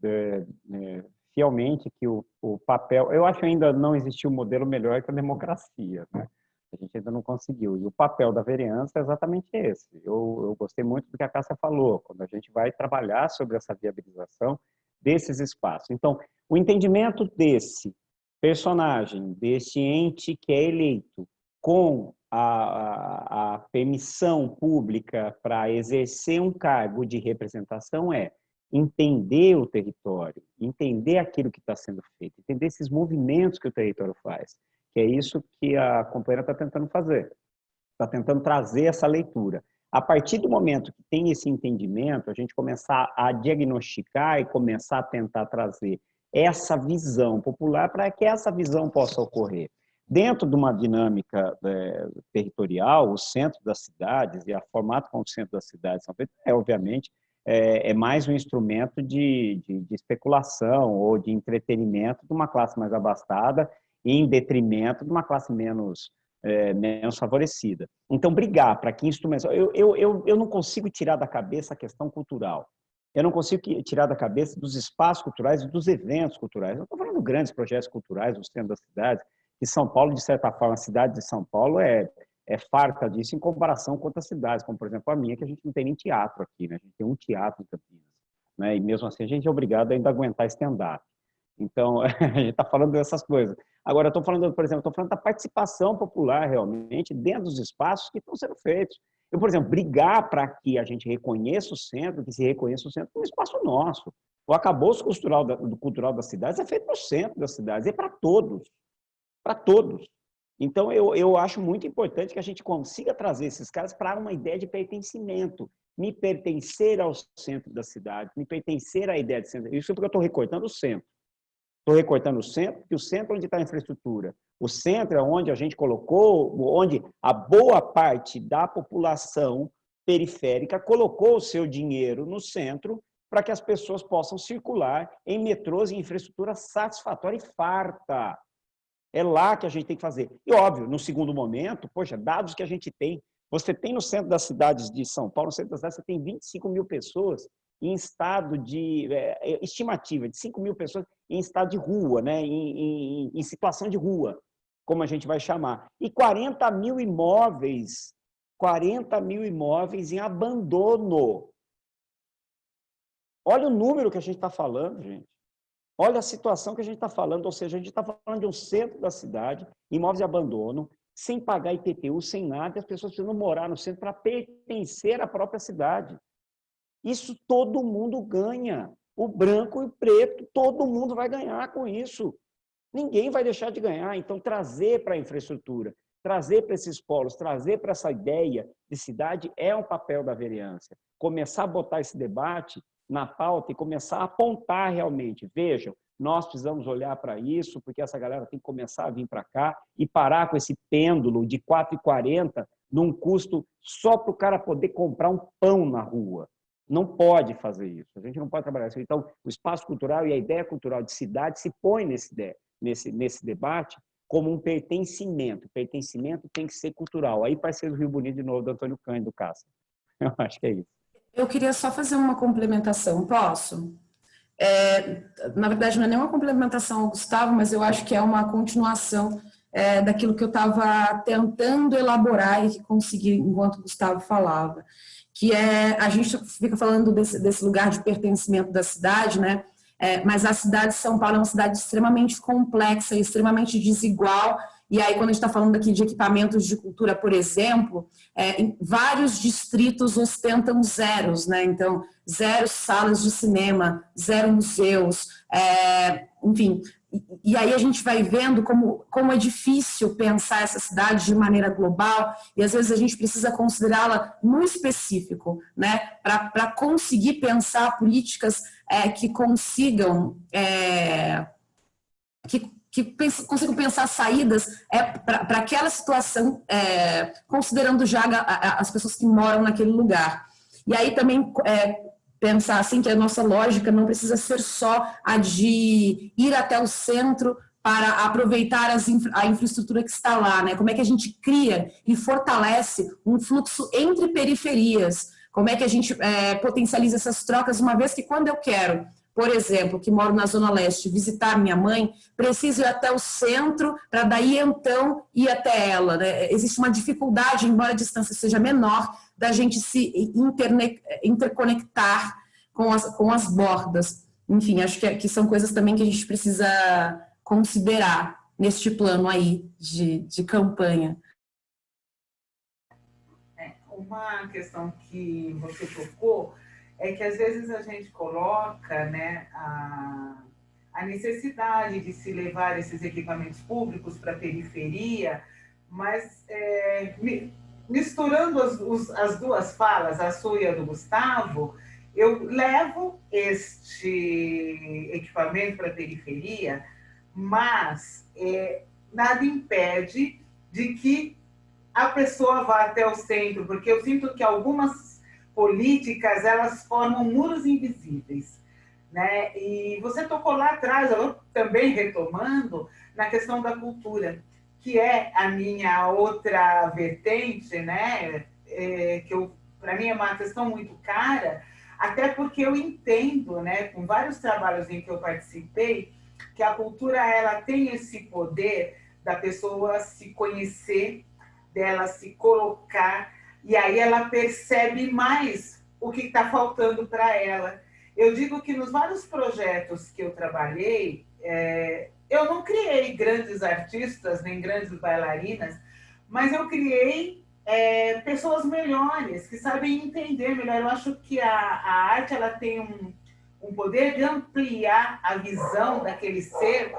fielmente que o papel... Eu acho que ainda não existiu um modelo melhor que a democracia, né? A gente ainda não conseguiu. E o papel da vereança é exatamente esse. Eu gostei muito do que a Cássia falou, quando a gente vai trabalhar sobre essa viabilização desses espaços. Então, o entendimento desse personagem, desse ente que é eleito, com a permissão pública para exercer um cargo de representação é entender o território, entender aquilo que está sendo feito, entender esses movimentos que o território faz, que é isso que a companheira está tentando fazer, está tentando trazer essa leitura. A partir do momento que tem esse entendimento, a gente começar a diagnosticar e começar a tentar trazer essa visão popular para que essa visão possa ocorrer. Dentro de uma dinâmica territorial, o centro das cidades e a formato como o centro das cidades são feitos, obviamente, é mais um instrumento de especulação ou de entretenimento de uma classe mais abastada em detrimento de uma classe menos favorecida. Então, brigar para que instrumentos... Eu não consigo tirar da cabeça a questão cultural. Eu não consigo tirar da cabeça dos espaços culturais e dos eventos culturais. Eu estou falando de grandes projetos culturais no centro das cidades, e São Paulo, de certa forma, a cidade de São Paulo é farta disso em comparação com outras cidades, como, por exemplo, a minha, que a gente não tem nem teatro aqui, né? A gente tem um teatro em Campinas, né? E mesmo assim a gente é obrigado ainda a aguentar stand-up. Então, a gente está falando dessas coisas. Agora, eu estou falando, por exemplo, estou falando da participação popular, realmente, dentro dos espaços que estão sendo feitos. Eu, por exemplo, brigar para que a gente reconheça o centro, que se reconheça o centro como um espaço nosso. O arcabouço cultural das cidades é feito no centro das cidades, é para todos. Para todos. Então, eu acho muito importante que a gente consiga trazer esses caras para uma ideia de pertencimento, me pertencer ao centro da cidade, me pertencer à ideia de centro. Isso porque eu estou recortando o centro. Estou recortando o centro, porque o centro é onde está a infraestrutura. O centro é onde a gente colocou, onde a boa parte da população periférica colocou o seu dinheiro no centro para que as pessoas possam circular em metrôs e infraestrutura satisfatória e farta. É lá que a gente tem que fazer. E, óbvio, no segundo momento, poxa, dados que a gente tem, você tem no centro das cidades de São Paulo, no centro das cidades, você tem 25 mil pessoas em estado de estimativa, de 5 mil pessoas em estado de rua, né? em situação de rua, como a gente vai chamar. E 40 mil imóveis em abandono. Olha o número que a gente está falando, gente. Olha a situação que a gente está falando, ou seja, a gente está falando de um centro da cidade, imóveis de abandono, sem pagar IPTU, sem nada, e as pessoas precisam morar no centro para pertencer à própria cidade. Isso todo mundo ganha. O branco e o preto, todo mundo vai ganhar com isso. Ninguém vai deixar de ganhar. Então, trazer para a infraestrutura, trazer para esses polos, trazer para essa ideia de cidade é um papel da vereança. Começar a botar esse debate na pauta e começar a apontar realmente. Vejam, nós precisamos olhar para isso, porque essa galera tem que começar a vir para cá e parar com esse pêndulo de R$ 4,40 num custo só para o cara poder comprar um pão na rua. Não pode fazer isso, a gente não pode trabalhar assim. Então, o espaço cultural e a ideia cultural de cidade se põe nesse debate como um pertencimento. Pertencimento tem que ser cultural. Aí vai ser do Rio Bonito de novo, do Antônio Cândido Castro. Eu acho que é isso. Eu queria só fazer uma complementação, posso? Na verdade, não é nem uma complementação ao Gustavo, mas eu acho que é uma continuação daquilo que eu estava tentando elaborar e que consegui enquanto o Gustavo falava, que a gente fica falando desse lugar de pertencimento da cidade, né? Mas a cidade de São Paulo é uma cidade extremamente complexa, extremamente desigual. E aí, quando a gente está falando aqui de equipamentos de cultura, por exemplo, vários distritos ostentam zeros, né? Então, 0 salas de cinema, 0 museus, enfim. E aí a gente vai vendo como é difícil pensar essa cidade de maneira global, e às vezes a gente precisa considerá-la no específico, né? Para conseguir pensar políticas que consigam... consigam pensar saídas para aquela situação, considerando já as pessoas que moram naquele lugar. E aí também pensar assim que a nossa lógica não precisa ser só a de ir até o centro para aproveitar a infraestrutura que está lá, né? Como é que a gente cria e fortalece um fluxo entre periferias? Como é que a gente potencializa essas trocas, uma vez que quando eu quero, por exemplo, que moro na Zona Leste, visitar minha mãe, preciso ir até o centro para daí, então, ir até ela, né? Existe uma dificuldade, embora a distância seja menor, da gente se interconectar com as bordas. Enfim, acho que são coisas também que a gente precisa considerar neste plano aí de campanha. uma questão que você tocou é que às vezes a gente coloca, né, a necessidade de se levar esses equipamentos públicos para a periferia, mas misturando as duas falas, a sua e a do Gustavo, eu levo este equipamento para a periferia, mas nada impede de que a pessoa vá até o centro, porque eu sinto que algumas políticas, elas formam muros invisíveis, né? E você tocou lá atrás, eu também retomando, na questão da cultura, que é a minha outra vertente, né? Que para mim é uma questão muito cara, até porque eu entendo, né, com vários trabalhos em que eu participei, que a cultura ela tem esse poder da pessoa se conhecer, dela se colocar, e aí ela percebe mais o que está faltando para ela. Eu digo que nos vários projetos que eu trabalhei, eu não criei grandes artistas, nem grandes bailarinas, mas eu criei pessoas melhores, que sabem entender melhor. Eu acho que a arte ela tem um poder de ampliar a visão daquele ser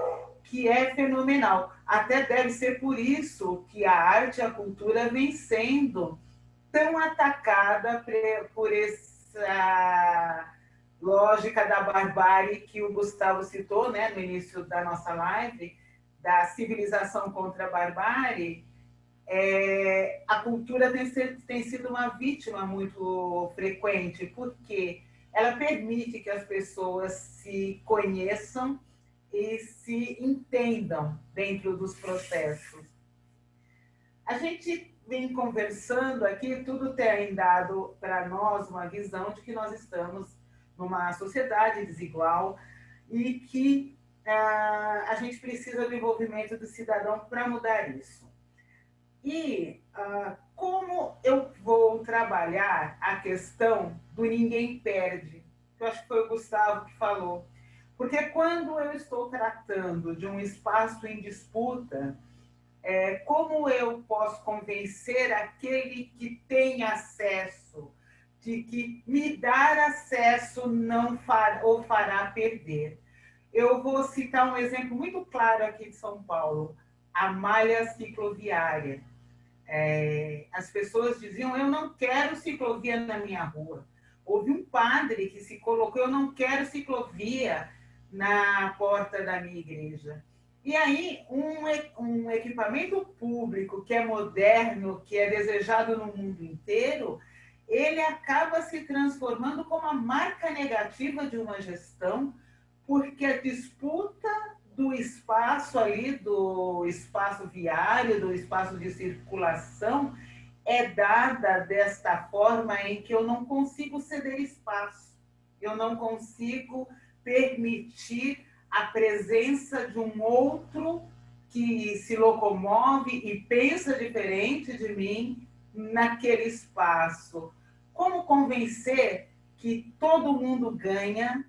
que é fenomenal. Até deve ser por isso que a arte e a cultura vem sendo tão atacada por essa lógica da barbárie que o Gustavo citou, né, no início da nossa live, da civilização contra a barbárie. A cultura tem sido uma vítima muito frequente, porque ela permite que as pessoas se conheçam e se entendam dentro dos processos. A gente vem conversando aqui, tudo tem dado para nós uma visão de que nós estamos numa sociedade desigual e que a gente precisa do envolvimento do cidadão para mudar isso. E como eu vou trabalhar a questão do ninguém perde? Eu acho que foi o Gustavo que falou. Porque quando eu estou tratando de um espaço em disputa, como eu posso convencer aquele que tem acesso de que me dar acesso não fará perder? Eu vou citar um exemplo muito claro aqui de São Paulo, a malha cicloviária. As pessoas diziam, eu não quero ciclovia na minha rua. Houve um padre que se colocou, eu não quero ciclovia na porta da minha igreja. E aí, um equipamento público que é moderno, que é desejado no mundo inteiro, ele acaba se transformando como a marca negativa de uma gestão, porque a disputa do espaço ali, do espaço viário, do espaço de circulação, é dada desta forma em que eu não consigo ceder espaço, eu não consigo permitir a presença de um outro que se locomove e pensa diferente de mim naquele espaço. Como convencer que todo mundo ganha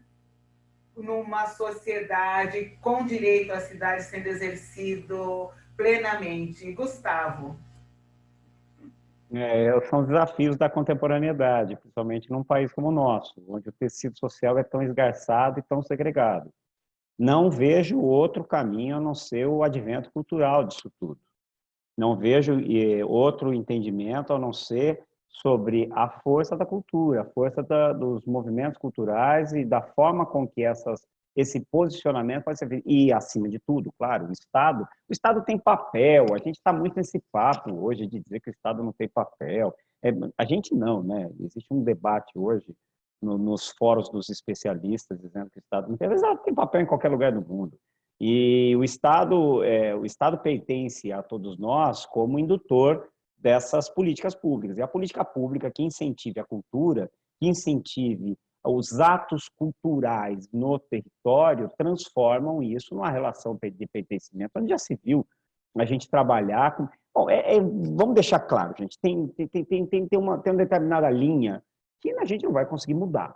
numa sociedade com direito à cidade sendo exercido plenamente? Gustavo. São desafios da contemporaneidade, principalmente num país como o nosso, onde o tecido social é tão esgarçado e tão segregado. Não vejo outro caminho a não ser o advento cultural disso tudo. Não vejo outro entendimento a não ser sobre a força da cultura, a força dos movimentos culturais e da forma com que esse posicionamento pode ser feito. E, acima de tudo, claro, o Estado tem papel. A gente está muito nesse papo hoje de dizer que o Estado não tem papel. A gente não, né? Existe um debate hoje nos fóruns dos especialistas dizendo que o Estado não tem. O Estado tem papel em qualquer lugar do mundo. E o Estado pertence a todos nós como indutor dessas políticas públicas. E a política pública que incentive a cultura, que incentive os atos culturais no território, transformam isso numa relação de pertencimento, onde já se viu a gente trabalhar com... Bom, vamos deixar claro, gente, tem uma determinada linha que a gente não vai conseguir mudar.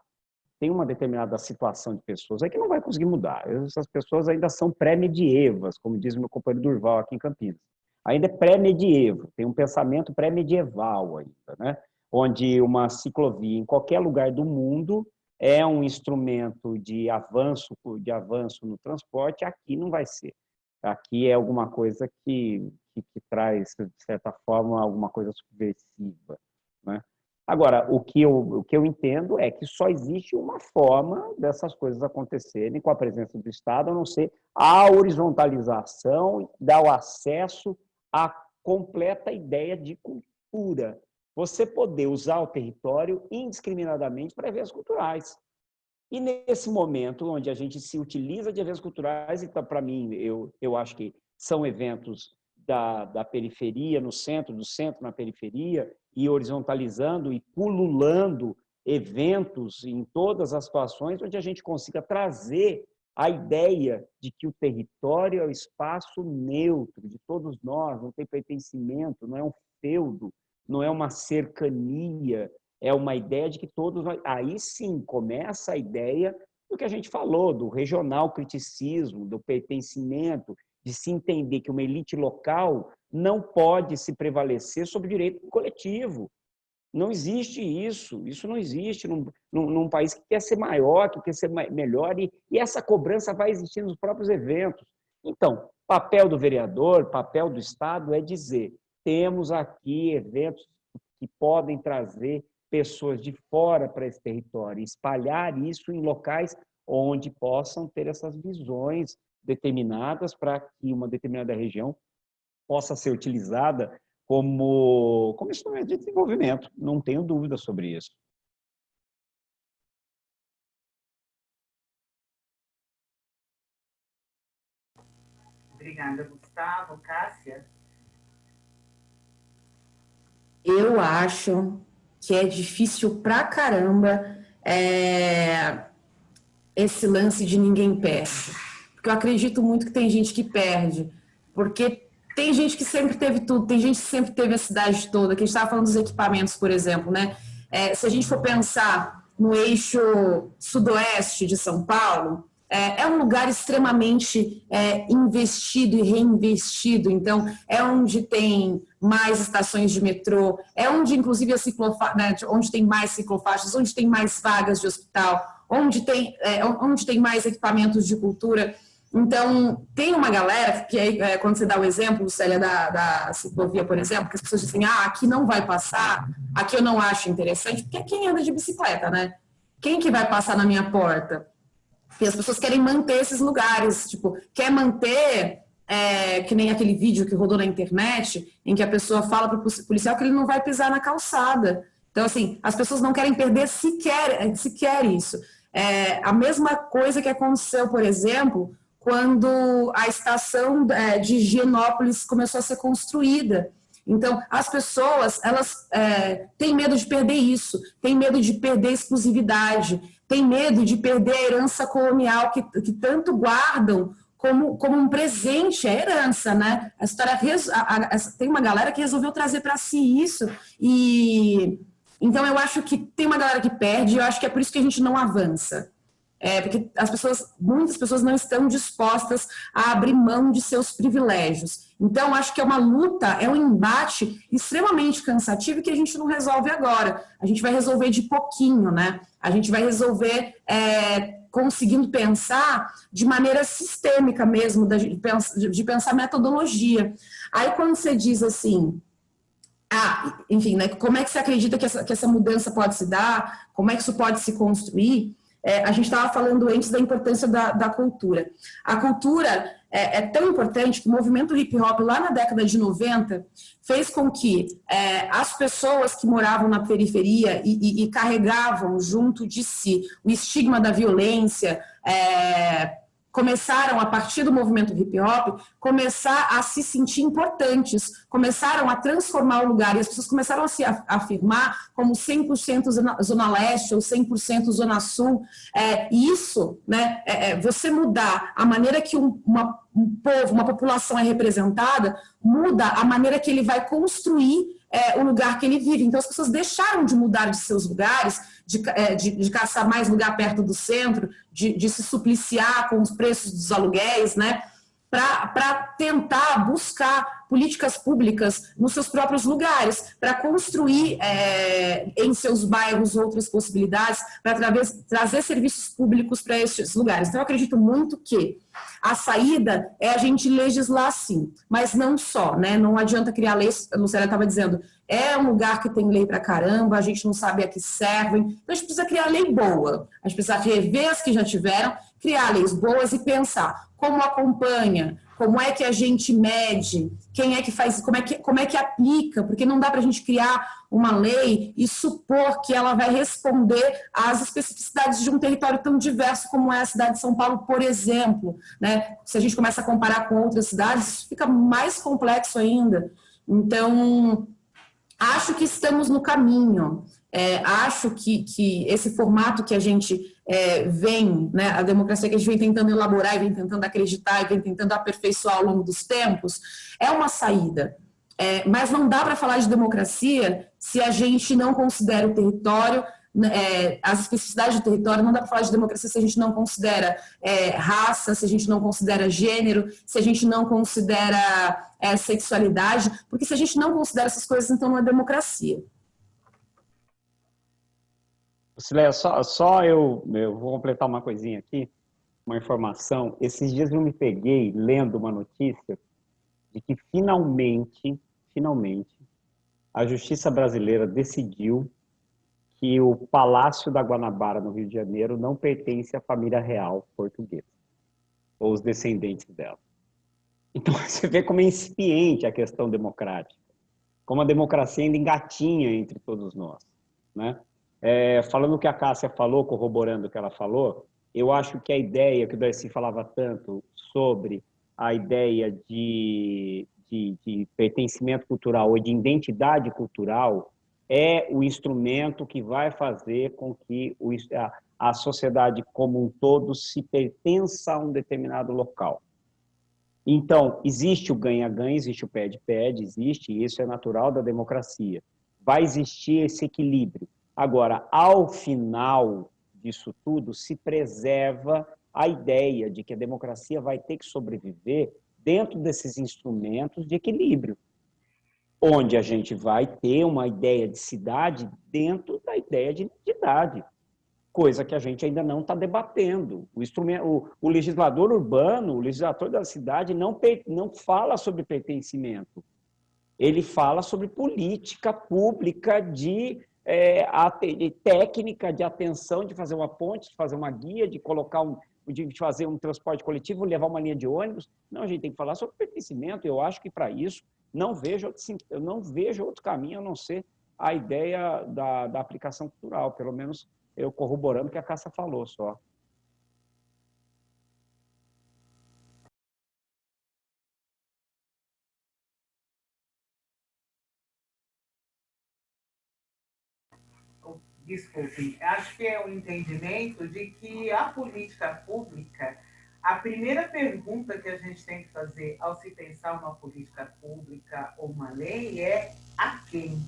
Tem uma determinada situação de pessoas aí que não vai conseguir mudar. Essas pessoas ainda são pré-medievas, como diz o meu companheiro Durval aqui em Campinas. Ainda é pré-medievo, tem um pensamento pré-medieval ainda, né? onde uma ciclovia em qualquer lugar do mundo é um instrumento de avanço no transporte, aqui não vai ser. Aqui é alguma coisa que traz, de certa forma, alguma coisa subversiva, né? Agora, o que eu entendo é que só existe uma forma dessas coisas acontecerem com a presença do Estado, a não ser a horizontalização, dar o acesso à completa ideia de cultura. Você poder usar o território indiscriminadamente para eventos culturais. E nesse momento, onde a gente se utiliza de eventos culturais, então, para mim, eu acho que são eventos da periferia no centro, do centro na periferia, e horizontalizando e pululando eventos em todas as situações, onde a gente consiga trazer a ideia de que o território é o espaço neutro de todos nós, não tem pertencimento, não é um feudo, não é uma cercania, é uma ideia de que todos nós... Aí sim começa a ideia do que a gente falou, do regional criticismo, do pertencimento, de se entender que uma elite local não pode se prevalecer sobre o direito coletivo. Não existe isso não existe num país que quer ser maior, que quer ser melhor, e essa cobrança vai existir nos próprios eventos. Então, papel do vereador, papel do Estado é dizer, temos aqui eventos que podem trazer pessoas de fora para esse território, espalhar isso em locais onde possam ter essas visões determinadas para que uma determinada região possa ser utilizada como instrumento de desenvolvimento. Não tenho dúvida sobre isso. Obrigada, Gustavo. Cássia? Eu acho que é difícil pra caramba esse lance de ninguém perde. Porque eu acredito muito que tem gente que perde. Porque tem gente que sempre teve tudo, tem gente que sempre teve a cidade toda, que a gente estava falando dos equipamentos, por exemplo, né? Se a gente for pensar no eixo sudoeste de São Paulo, é um lugar extremamente investido e reinvestido, então é onde tem mais estações de metrô, é onde inclusive né, onde tem mais ciclofaixas, onde tem mais vagas de hospital, onde tem mais equipamentos de cultura. Então, tem uma galera que aí, quando você dá o exemplo, Célia, da ciclovia, por exemplo, que as pessoas dizem, aqui não vai passar, aqui eu não acho interessante, porque é quem anda de bicicleta, né? Quem que vai passar na minha porta? E as pessoas querem manter esses lugares, tipo, quer manter, que nem aquele vídeo que rodou na internet, em que a pessoa fala para o policial que ele não vai pisar na calçada. Então, assim, as pessoas não querem perder sequer isso. A mesma coisa que aconteceu, por exemplo, quando a estação de Higienópolis começou a ser construída. Então, as pessoas, elas têm medo de perder isso, têm medo de perder a exclusividade, têm medo de perder a herança colonial que tanto guardam como um presente, a herança, né? A história tem uma galera que resolveu trazer para si isso, e então eu acho que tem uma galera que perde, e eu acho que é por isso que a gente não avança. Porque muitas pessoas não estão dispostas a abrir mão de seus privilégios. Então, acho que é uma luta, é um embate extremamente cansativo que a gente não resolve agora. A gente vai resolver de pouquinho, né? A gente vai resolver conseguindo pensar de maneira sistêmica mesmo, de pensar metodologia. Aí, quando você diz assim, enfim, né, como é que você acredita que essa mudança pode se dar? Como é que isso pode se construir? A gente estava falando antes da importância da cultura. A cultura é tão importante que o movimento hip hop, lá na década de 90, fez com que as pessoas que moravam na periferia e carregavam junto de si o estigma da violência, começaram, a partir do movimento hip hop, começar a se sentir importantes, começaram a transformar o lugar, e as pessoas começaram a se afirmar como 100% Zona Leste ou 100% Zona Sul. Isso, né, você mudar a maneira que um povo, uma população é representada, muda a maneira que ele vai construir o lugar que ele vive. Então, as pessoas deixaram de mudar de seus lugares, de caçar mais lugar perto do centro, de se supliciar com os preços dos aluguéis, né, para tentar buscar políticas públicas nos seus próprios lugares, para construir em seus bairros outras possibilidades, para trazer serviços públicos para esses lugares. Então, eu acredito muito que a saída é a gente legislar sim, mas não só, né? Não adianta criar leis, a Lucélia estava dizendo, é um lugar que tem lei pra caramba, a gente não sabe a que servem, então a gente precisa criar lei boa, a gente precisa rever as que já tiveram, criar leis boas e pensar como acompanha, como é que a gente mede, quem é que faz, como é que aplica, porque não dá para a gente criar uma lei e supor que ela vai responder às especificidades de um território tão diverso como é a cidade de São Paulo, por exemplo, né? Se a gente começa a comparar com outras cidades, isso fica mais complexo ainda. Então, acho que estamos no caminho. Acho que esse formato que a gente vem, né, a democracia que a gente vem tentando elaborar e vem tentando acreditar e vem tentando aperfeiçoar ao longo dos tempos, é uma saída. Mas não dá para falar de democracia se a gente não considera o território, as especificidades do território, não dá para falar de democracia se a gente não considera raça, se a gente não considera gênero, se a gente não considera sexualidade, porque se a gente não considera essas coisas, então não é democracia. Cileia, só eu vou completar uma coisinha aqui, uma informação. Esses dias eu me peguei lendo uma notícia de que finalmente, a justiça brasileira decidiu que o Palácio da Guanabara, no Rio de Janeiro, não pertence à família real portuguesa, ou os descendentes dela. Então, você vê como é incipiente a questão democrática, como a democracia ainda engatinha entre todos nós, né? Falando o que a Cássia falou, corroborando o que ela falou, eu acho que a ideia que o Darcy falava tanto sobre a ideia de pertencimento cultural ou de identidade cultural é o instrumento que vai fazer com que a sociedade como um todo se pertença a um determinado local. Então, existe o ganha-ganha, existe o pede-pede, existe, e isso é natural da democracia. Vai existir esse equilíbrio. Agora, ao final disso tudo, se preserva a ideia de que a democracia vai ter que sobreviver dentro desses instrumentos de equilíbrio, onde a gente vai ter uma ideia de cidade dentro da ideia de identidade, coisa que a gente ainda não está debatendo. O legislador urbano, o legislador da cidade não fala sobre pertencimento, ele fala sobre política pública de técnica de atenção, de fazer uma ponte, de fazer uma guia, de fazer um transporte coletivo, levar uma linha de ônibus. Não, a gente tem que falar sobre pertencimento. Eu acho que para isso eu não vejo outro caminho a não ser a ideia da aplicação cultural, pelo menos eu corroborando o que a Cássia falou só. Desculpe, acho que é o entendimento de que a política pública, a primeira pergunta que a gente tem que fazer ao se pensar uma política pública ou uma lei é a quem?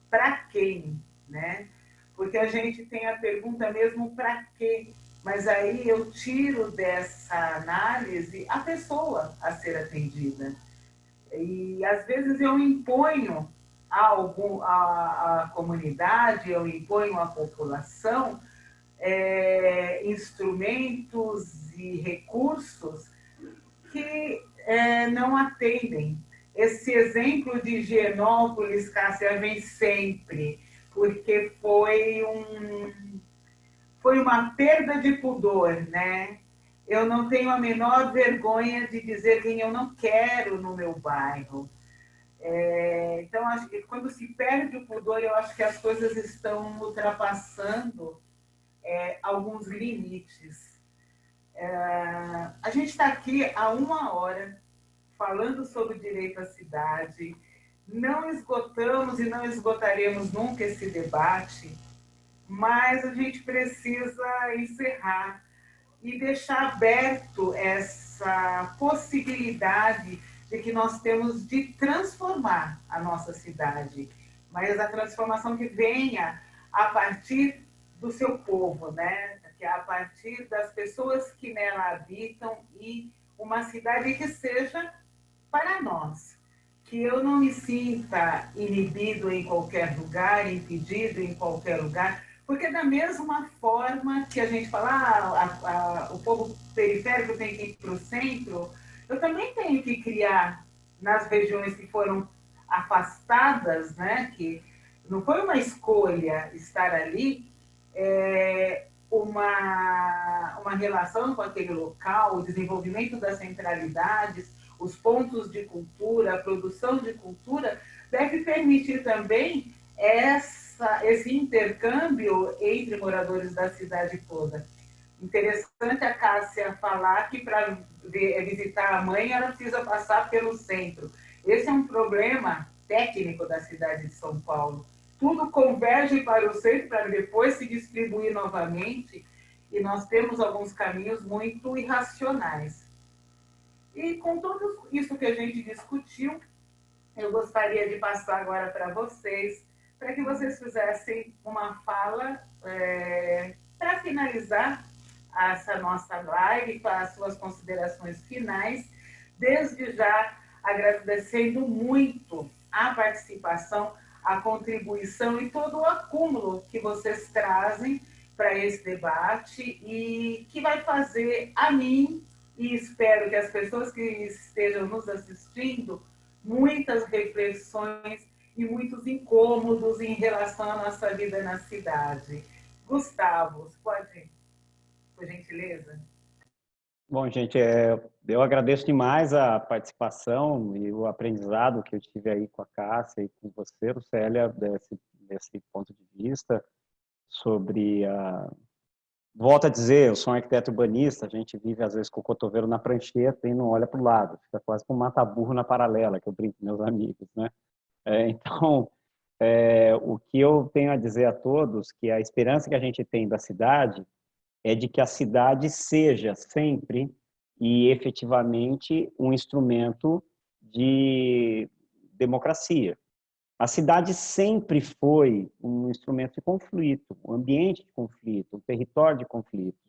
Para quem? Né? Porque a gente tem a pergunta mesmo para quê? Mas aí eu tiro dessa análise a pessoa a ser atendida. E às vezes eu imponho a comunidade, eu imponho à população instrumentos e recursos que não atendem. Esse exemplo de Higienópolis, Cássia, vem sempre, porque foi uma perda de pudor, né? Eu não tenho a menor vergonha de dizer quem eu não quero no meu bairro. Então, acho que quando se perde o pudor, eu acho que as coisas estão ultrapassando alguns limites. A gente está aqui há 1 hora falando sobre direito à cidade. Não esgotamos e não esgotaremos nunca esse debate, mas a gente precisa encerrar e deixar aberto essa possibilidade de que nós temos de transformar a nossa cidade, mas a transformação que venha a partir do seu povo, né? Que é a partir das pessoas que nela habitam, e uma cidade que seja para nós. que eu não me sinta inibido em qualquer lugar, impedido em qualquer lugar, porque da mesma forma que a gente fala, o povo periférico tem que ir para o centro, eu também tenho que criar nas regiões que foram afastadas, né, que não foi uma escolha estar ali, uma relação com aquele local, o desenvolvimento das centralidades, os pontos de cultura, a produção de cultura, deve permitir também esse intercâmbio entre moradores da cidade toda. Interessante a Cássia falar que para visitar a mãe ela precisa passar pelo centro. Esse é um problema técnico da cidade de São Paulo. Tudo converge para o centro para depois se distribuir novamente, e nós temos alguns caminhos muito irracionais. E com tudo isso que a gente discutiu, eu gostaria de passar agora para vocês, para que vocês fizessem uma fala para finalizar essa nossa live com as suas considerações finais, desde já agradecendo muito a participação, a contribuição e todo o acúmulo que vocês trazem para esse debate e que vai fazer a mim, e espero que as pessoas que estejam nos assistindo, muitas reflexões e muitos incômodos em relação à nossa vida na cidade. Gustavo, você pode, por gentileza? Bom, gente, eu agradeço demais a participação e o aprendizado que eu tive aí com a Cássia e com você, Lucélia, desse ponto de vista sobre a... Volto a dizer, eu sou um arquiteto urbanista, a gente vive às vezes com o cotovelo na prancheta e não olha para o lado, fica quase com um mata-burro na paralela, que eu brinco com meus amigos, né? Então, o que eu tenho a dizer a todos, que a esperança que a gente tem da cidade é de que a cidade seja sempre e efetivamente um instrumento de democracia. A cidade sempre foi um instrumento de conflito, um ambiente de conflito, um território de conflitos.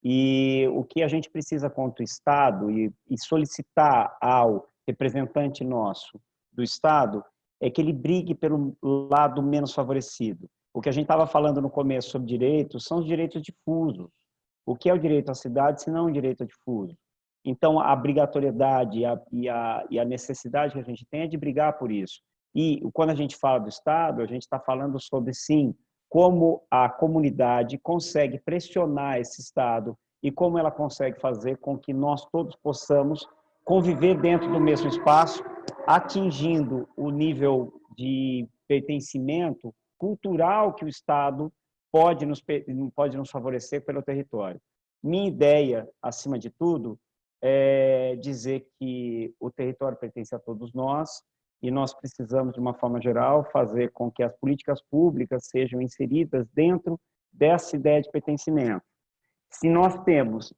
E o que a gente precisa, quanto Estado, e solicitar ao representante nosso do Estado, é que ele brigue pelo lado menos favorecido. O que a gente estava falando no começo sobre direitos são os direitos difusos. O que é o direito à cidade, se não um direito difuso? Então, a obrigatoriedade e a necessidade que a gente tem é de brigar por isso. E quando a gente fala do Estado, a gente está falando sobre, sim, como a comunidade consegue pressionar esse Estado e como ela consegue fazer com que nós todos possamos conviver dentro do mesmo espaço, atingindo o nível de pertencimento cultural que o Estado pode nos favorecer pelo território. Minha ideia, acima de tudo, é dizer que o território pertence a todos nós, e nós precisamos, de uma forma geral, fazer com que as políticas públicas sejam inseridas dentro dessa ideia de pertencimento. Se nós temos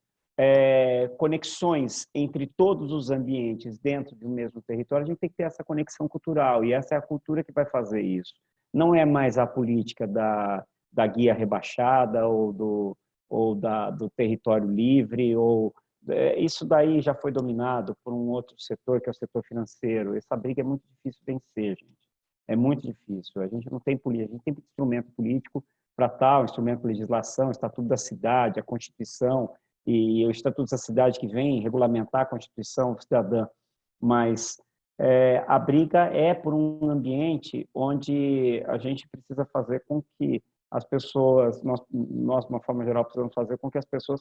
conexões entre todos os ambientes dentro de um mesmo território, a gente tem que ter essa conexão cultural, e essa é a cultura que vai fazer isso. Não é mais a política da guia rebaixada ou do território livre, isso daí já foi dominado por um outro setor, que é o setor financeiro. Essa briga é muito difícil de vencer, gente. É muito difícil. A gente não tem política, a gente tem instrumento político para tal, instrumento de legislação, o Estatuto da Cidade, a Constituição, e o Estatuto da Cidade que vem regulamentar a Constituição cidadã. Mas a briga é por um ambiente onde a gente precisa fazer com que as pessoas, nós de uma forma geral, precisamos fazer com que as pessoas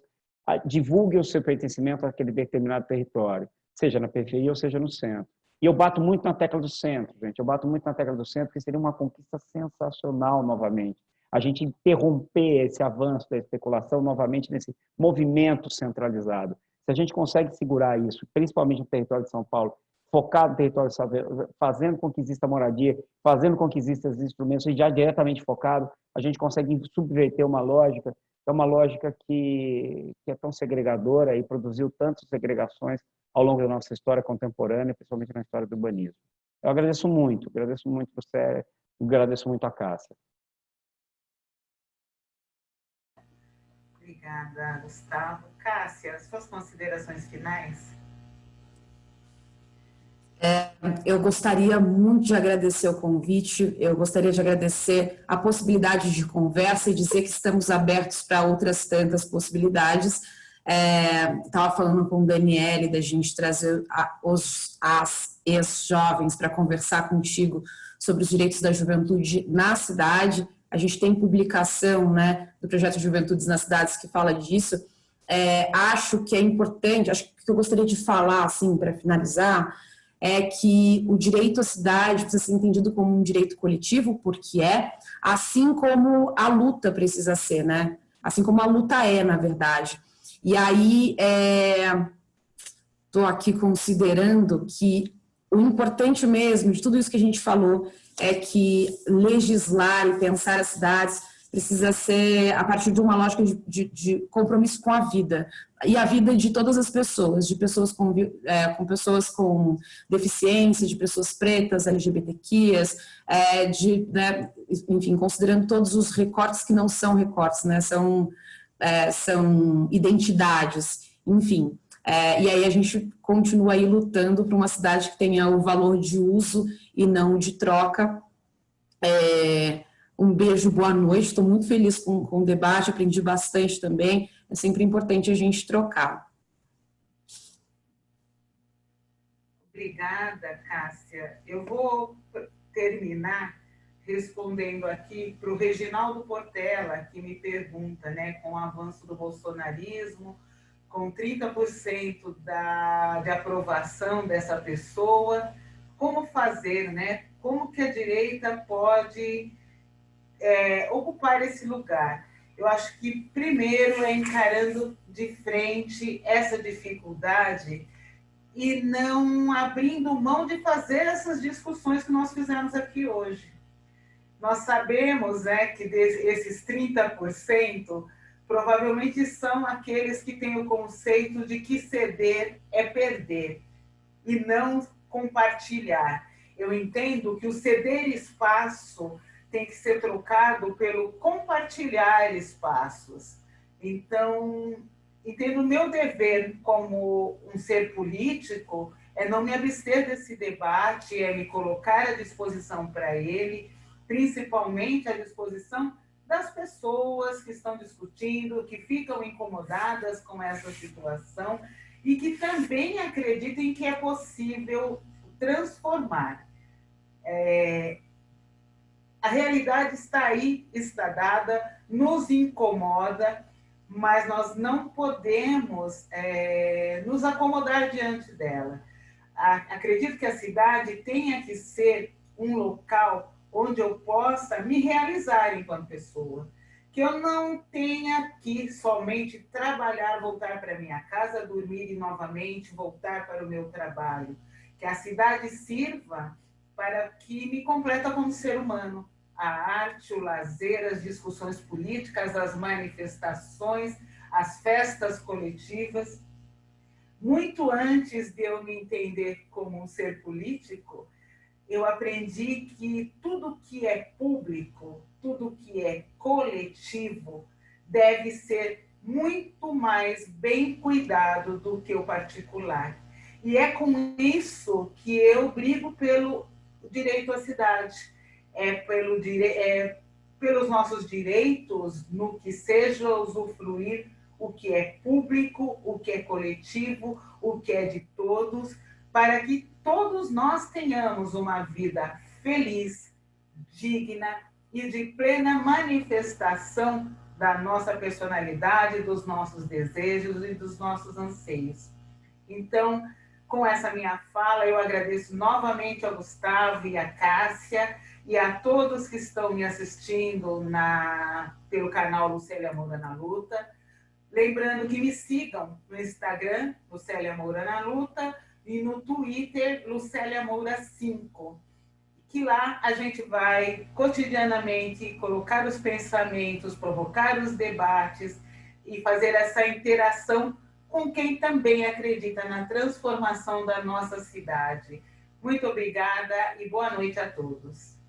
divulguem o seu pertencimento àquele determinado território, seja na periferia ou seja no centro. E eu bato muito na tecla do centro, gente. Eu bato muito na tecla do centro, porque seria uma conquista sensacional novamente. A gente interromper esse avanço da especulação novamente nesse movimento centralizado. Se a gente consegue segurar isso, principalmente no território de São Paulo, focado no território, fazendo com que exista moradia, fazendo com que existam os instrumentos, e já diretamente focado, a gente consegue subverter uma lógica, é uma lógica que é tão segregadora e produziu tantas segregações ao longo da nossa história contemporânea, principalmente na história do urbanismo. Eu agradeço muito você, agradeço muito a Cássia. Obrigada, Gustavo. Cássia, suas considerações finais? Eu gostaria muito de agradecer o convite, eu gostaria de agradecer a possibilidade de conversa e dizer que estamos abertos para outras tantas possibilidades. Estava falando com o Daniele da gente trazer as ex-jovens para conversar contigo sobre os direitos da juventude na cidade. A gente tem publicação, né, do projeto Juventudes nas Cidades que fala disso. Acho que é importante, acho que eu gostaria de falar, assim, para finalizar, é que o direito à cidade precisa ser entendido como um direito coletivo, porque assim como a luta precisa ser, né? Assim como a luta na verdade. E aí, estou aqui considerando que o importante mesmo de tudo isso que a gente falou é que legislar e pensar as cidades precisa ser a partir de uma lógica de compromisso com a vida. E a vida de todas as pessoas, de pessoas com pessoas com deficiência, de pessoas pretas, LGBTQias, né, enfim, considerando todos os recortes que não são recortes, né, são identidades, enfim. E aí a gente continua aí lutando para uma cidade que tenha o valor de uso e não de troca. Um beijo, boa noite, estou muito feliz com o debate, aprendi bastante também, é sempre importante a gente trocar. Obrigada, Cássia. Eu vou terminar respondendo aqui para o Reginaldo Portela, que me pergunta, né, com o avanço do bolsonarismo, com 30% de aprovação dessa pessoa, como fazer, né? Como que a direita pode ocupar esse lugar? Eu acho que primeiro é encarando de frente essa dificuldade e não abrindo mão de fazer essas discussões que nós fizemos aqui hoje. Nós sabemos, né, que esses 30% provavelmente são aqueles que têm o conceito de que ceder é perder e não compartilhar. Eu entendo que o ceder espaço tem que ser trocado pelo compartilhar espaços. Então, entendo o meu dever como um ser político é não me abster desse debate, é me colocar à disposição para ele, principalmente à disposição das pessoas que estão discutindo, que ficam incomodadas com essa situação e que também acreditem que é possível transformar. A realidade está aí, está dada, nos incomoda, mas nós não podemos nos acomodar diante dela. Acredito que a cidade tenha que ser um local onde eu possa me realizar enquanto pessoa, que eu não tenha que somente trabalhar, voltar para minha casa, dormir e novamente voltar para o meu trabalho, que a cidade sirva para que me completa como ser humano. A arte, o lazer, as discussões políticas, as manifestações, as festas coletivas. Muito antes de eu me entender como um ser político, eu aprendi que tudo que é público, tudo que é coletivo, deve ser muito mais bem cuidado do que o particular. E é com isso que eu brigo pelo direito à cidade, pelos nossos direitos no que seja usufruir o que é público, o que é coletivo, o que é de todos, para que todos nós tenhamos uma vida feliz, digna e de plena manifestação da nossa personalidade, dos nossos desejos e dos nossos anseios. Então, com essa minha fala, eu agradeço novamente ao Gustavo e à Cássia e a todos que estão me assistindo pelo canal Lucélia Moura na Luta. Lembrando que me sigam no Instagram, Lucélia Moura na Luta, e no Twitter, Lucélia Moura 5. Que lá a gente vai cotidianamente colocar os pensamentos, provocar os debates e fazer essa interação com quem também acredita na transformação da nossa cidade. Muito obrigada e boa noite a todos.